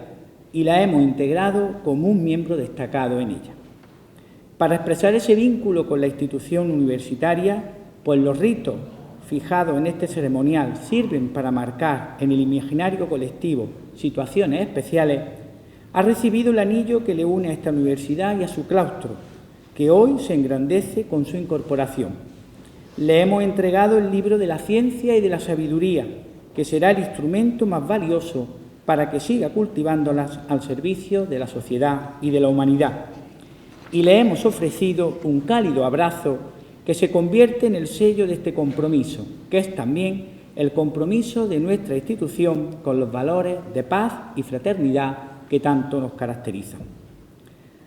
y la hemos integrado como un miembro destacado en ella. Para expresar ese vínculo con la institución universitaria, pues los ritos fijados en este ceremonial sirven para marcar en el imaginario colectivo situaciones especiales, ha recibido el anillo que le une a esta universidad y a su claustro, que hoy se engrandece con su incorporación. Le hemos entregado el libro de la ciencia y de la sabiduría, que será el instrumento más valioso para que siga cultivándolas al servicio de la sociedad y de la humanidad. Y le hemos ofrecido un cálido abrazo que se convierte en el sello de este compromiso, que es también el compromiso de nuestra institución con los valores de paz y fraternidad que tanto nos caracterizan.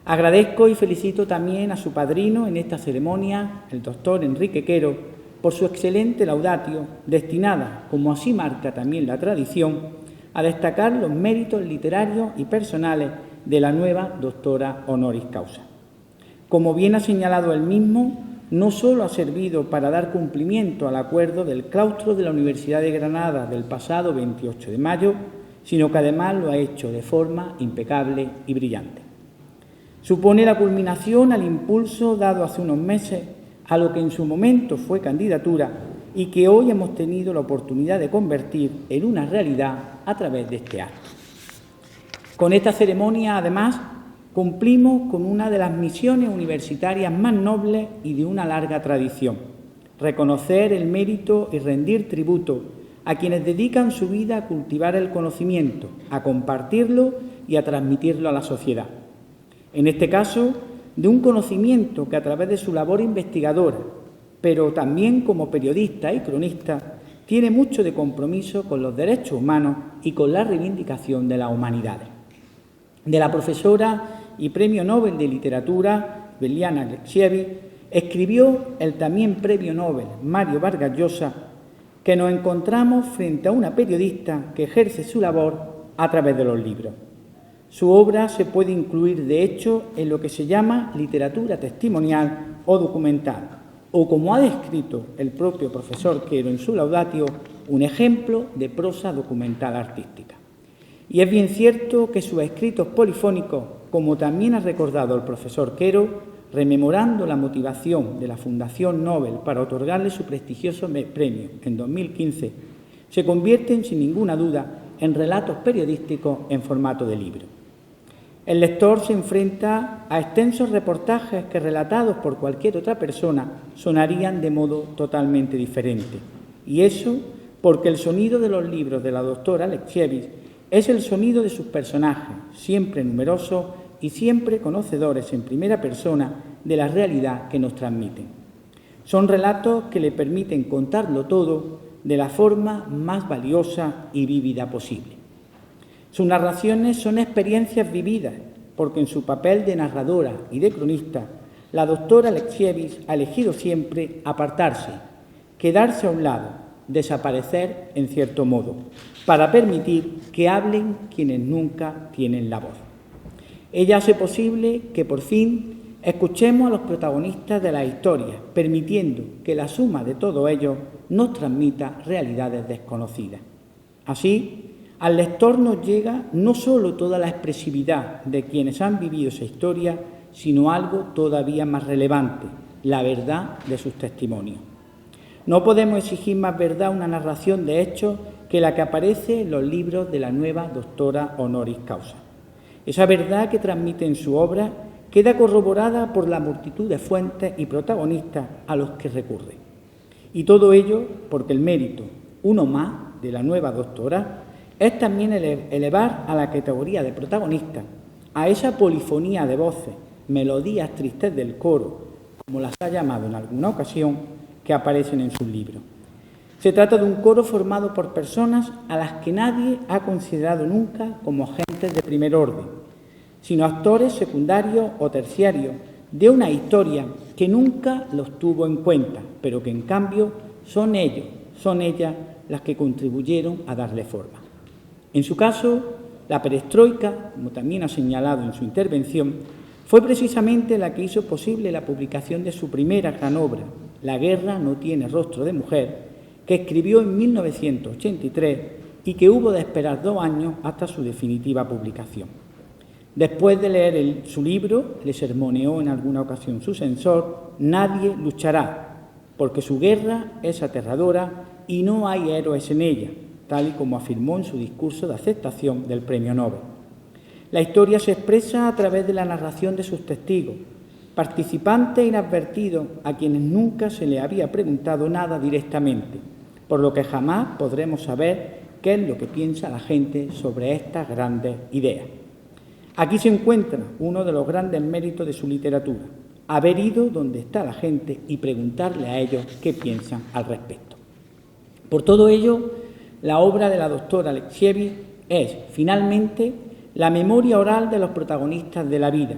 Agradezco y felicito también a su padrino en esta ceremonia, el doctor Enrique Quero, por su excelente laudatio, destinada, como así marca también la tradición, a destacar los méritos literarios y personales de la nueva doctora honoris causa. Como bien ha señalado él mismo, no solo ha servido para dar cumplimiento al acuerdo del claustro de la Universidad de Granada del pasado 28 de mayo, sino que además lo ha hecho de forma impecable y brillante. Supone la culminación al impulso dado hace unos meses a lo que en su momento fue candidatura y que hoy hemos tenido la oportunidad de convertir en una realidad a través de este acto. Con esta ceremonia, además, cumplimos con una de las misiones universitarias más nobles y de una larga tradición: reconocer el mérito y rendir tributo a quienes dedican su vida a cultivar el conocimiento, a compartirlo y a transmitirlo a la sociedad. En este caso, de un conocimiento que a través de su labor investigadora, pero también como periodista y cronista, tiene mucho de compromiso con los derechos humanos y con la reivindicación de las humanidades. De la profesora y Premio Nobel de Literatura, Sveliana Alexievich, escribió el también Premio Nobel Mario Vargas Llosa, que nos encontramos frente a una periodista que ejerce su labor a través de los libros. Su obra se puede incluir, de hecho, en lo que se llama literatura testimonial o documental, o, como ha descrito el propio profesor Quero en su laudatio, un ejemplo de prosa documental artística. Y es bien cierto que sus escritos polifónicos, como también ha recordado el profesor Quero, rememorando la motivación de la Fundación Nobel para otorgarle su prestigioso premio en 2015, se convierten sin ninguna duda en relatos periodísticos en formato de libro. El lector se enfrenta a extensos reportajes que, relatados por cualquier otra persona, sonarían de modo totalmente diferente. Y eso porque el sonido de los libros de la doctora Alexievich es el sonido de sus personajes, siempre numerosos y siempre conocedores en primera persona de la realidad que nos transmiten. Son relatos que le permiten contarlo todo de la forma más valiosa y vívida posible. Sus narraciones son experiencias vividas, porque en su papel de narradora y de cronista, la doctora Alexievich ha elegido siempre apartarse, quedarse a un lado, desaparecer en cierto modo, para permitir que hablen quienes nunca tienen la voz. Ella hace posible que por fin escuchemos a los protagonistas de la historia, permitiendo que la suma de todo ello nos transmita realidades desconocidas. Así, al lector nos llega no solo toda la expresividad de quienes han vivido esa historia, sino algo todavía más relevante, la verdad de sus testimonios. No podemos exigir más verdad a una narración de hechos que la que aparece en los libros de la nueva doctora honoris causa. Esa verdad que transmite en su obra queda corroborada por la multitud de fuentes y protagonistas a los que recurre. Y todo ello porque el mérito, uno más, de la nueva doctora, es también elevar a la categoría de protagonista, a esa polifonía de voces, melodías tristes del coro, como las ha llamado en alguna ocasión, que aparecen en sus libros. Se trata de un coro formado por personas a las que nadie ha considerado nunca como agentes de primer orden, sino actores secundarios o terciarios de una historia que nunca los tuvo en cuenta, pero que en cambio son ellos, son ellas las que contribuyeron a darle forma. En su caso, la perestroika, como también ha señalado en su intervención, fue precisamente la que hizo posible la publicación de su primera gran obra, La guerra no tiene rostro de mujer, que escribió en 1983 y que hubo de esperar 2 años hasta su definitiva publicación. Después de leer su libro, le sermoneó en alguna ocasión su censor: nadie luchará, porque su guerra es aterradora y no hay héroes en ella, tal y como afirmó en su discurso de aceptación del Premio Nobel. La historia se expresa a través de la narración de sus testigos, participantes inadvertidos a quienes nunca se les había preguntado nada directamente, por lo que jamás podremos saber qué es lo que piensa la gente sobre estas grandes ideas. Aquí se encuentra uno de los grandes méritos de su literatura, haber ido donde está la gente y preguntarle a ellos qué piensan al respecto. Por todo ello, la obra de la doctora Alexievich es, finalmente, la memoria oral de los protagonistas de la vida,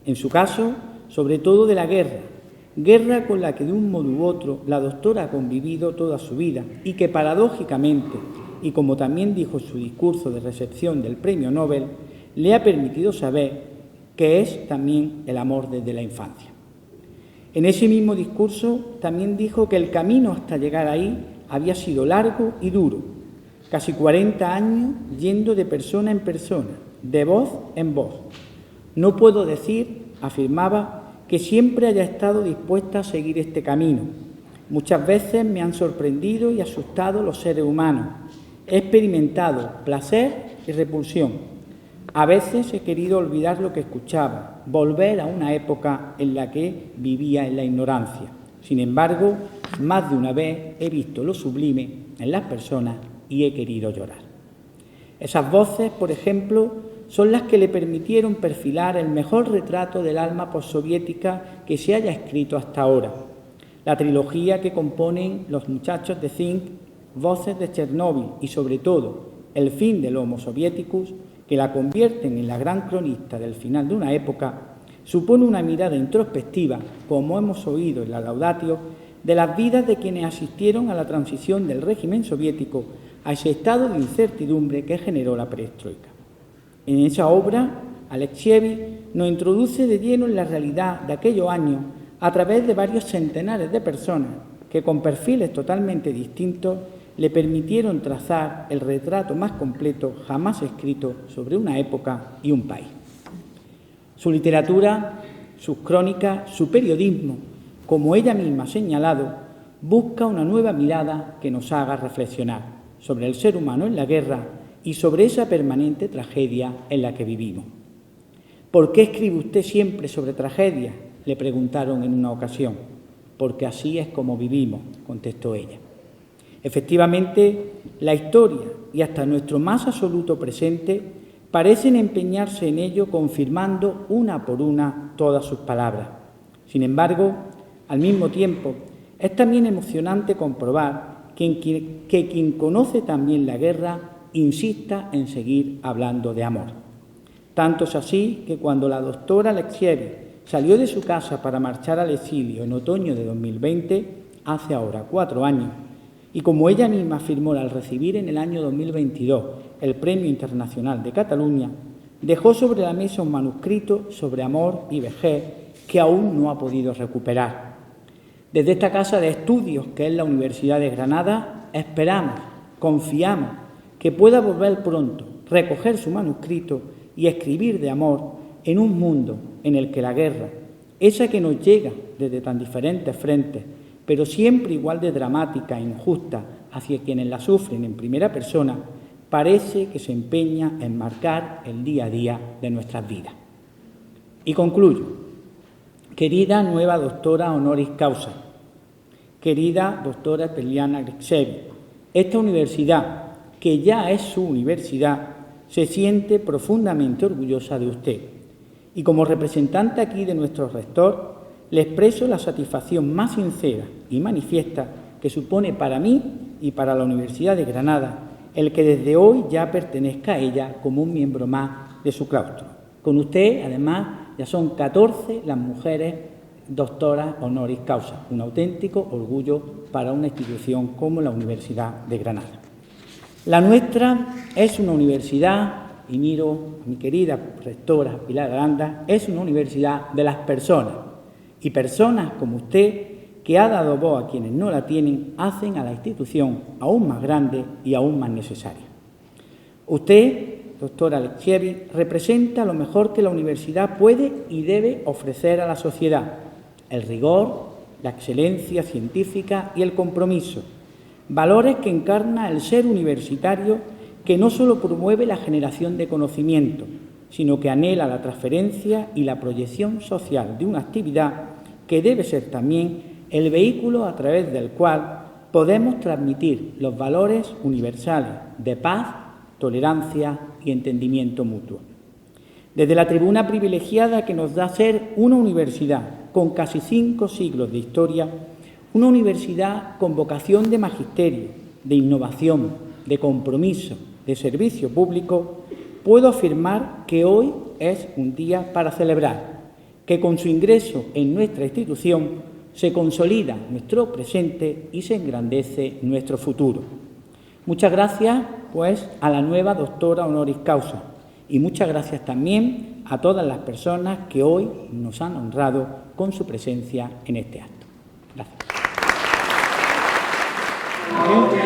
en su caso, sobre todo de la guerra con la que de un modo u otro la doctora ha convivido toda su vida y que paradójicamente, y como también dijo en su discurso de recepción del Premio Nobel, le ha permitido saber que es también el amor desde la infancia. En ese mismo discurso también dijo que el camino hasta llegar ahí había sido largo y duro, casi 40 años yendo de persona en persona, de voz en voz. No puedo decir, afirmaba, que siempre haya estado dispuesta a seguir este camino. Muchas veces me han sorprendido y asustado los seres humanos. He experimentado placer y repulsión. A veces he querido olvidar lo que escuchaba, volver a una época en la que vivía en la ignorancia. Sin embargo, más de una vez he visto lo sublime en las personas y he querido llorar. Esas voces, por ejemplo, son las que le permitieron perfilar el mejor retrato del alma postsoviética que se haya escrito hasta ahora. La trilogía que componen Los muchachos de Zinc, Voces de Chernóbil y, sobre todo, El fin del Homo Soviéticus, que la convierten en la gran cronista del final de una época, supone una mirada introspectiva, como hemos oído en la Laudatio, de las vidas de quienes asistieron a la transición del régimen soviético a ese estado de incertidumbre que generó la perestroika. En esa obra, Alexievich nos introduce de lleno en la realidad de aquellos años a través de varios centenares de personas que, con perfiles totalmente distintos, le permitieron trazar el retrato más completo jamás escrito sobre una época y un país. Su literatura, sus crónicas, su periodismo, como ella misma ha señalado, busca una nueva mirada que nos haga reflexionar sobre el ser humano en la guerra y sobre esa permanente tragedia en la que vivimos. ¿Por qué escribe usted siempre sobre tragedias?, le preguntaron en una ocasión. Porque así es como vivimos, contestó ella. Efectivamente, la historia y hasta nuestro más absoluto presente parecen empeñarse en ello, confirmando una por una todas sus palabras. Sin embargo, al mismo tiempo, es también emocionante comprobar que quien conoce también la guerra insista en seguir hablando de amor. Tanto es así que cuando la doctora Alexievich salió de su casa para marchar al exilio en otoño de 2020, hace ahora 4 años, y como ella misma afirmó al recibir en el año 2022 el Premio Internacional de Cataluña, dejó sobre la mesa un manuscrito sobre amor y vejez que aún no ha podido recuperar. Desde esta casa de estudios, que es la Universidad de Granada, esperamos, confiamos que pueda volver pronto, recoger su manuscrito y escribir de amor en un mundo en el que la guerra, esa que nos llega desde tan diferentes frentes, pero siempre igual de dramática e injusta hacia quienes la sufren en primera persona, parece que se empeña en marcar el día a día de nuestras vidas. Y concluyo. Querida nueva doctora honoris causa, querida doctora Eliana Alexievi, esta universidad, que ya es su universidad, se siente profundamente orgullosa de usted. Y como representante aquí de nuestro rector, le expreso la satisfacción más sincera y manifiesta que supone para mí y para la Universidad de Granada el que desde hoy ya pertenezca a ella como un miembro más de su claustro. Con usted, además, ya son 14 las mujeres doctoras honoris causa, un auténtico orgullo para una institución como la Universidad de Granada. La nuestra es una universidad, y miro a mi querida rectora Pilar Aranda, es una universidad de las personas, y personas como usted, que ha dado voz a quienes no la tienen, hacen a la institución aún más grande y aún más necesaria. Usted, doctora Alexievi, representa lo mejor que la universidad puede y debe ofrecer a la sociedad: el rigor, la excelencia científica y el compromiso, valores que encarna el ser universitario, que no solo promueve la generación de conocimiento, sino que anhela la transferencia y la proyección social de una actividad que debe ser también el vehículo a través del cual podemos transmitir los valores universales de paz, tolerancia y entendimiento mutuo. Desde la tribuna privilegiada que nos da ser una universidad con casi 5 siglos de historia, una universidad con vocación de magisterio, de innovación, de compromiso, de servicio público, puedo afirmar que hoy es un día para celebrar, que con su ingreso en nuestra institución se consolida nuestro presente y se engrandece nuestro futuro. Muchas gracias, pues, a la nueva doctora honoris causa, y muchas gracias también a todas las personas que hoy nos han honrado con su presencia en este acto. Gracias. Ubi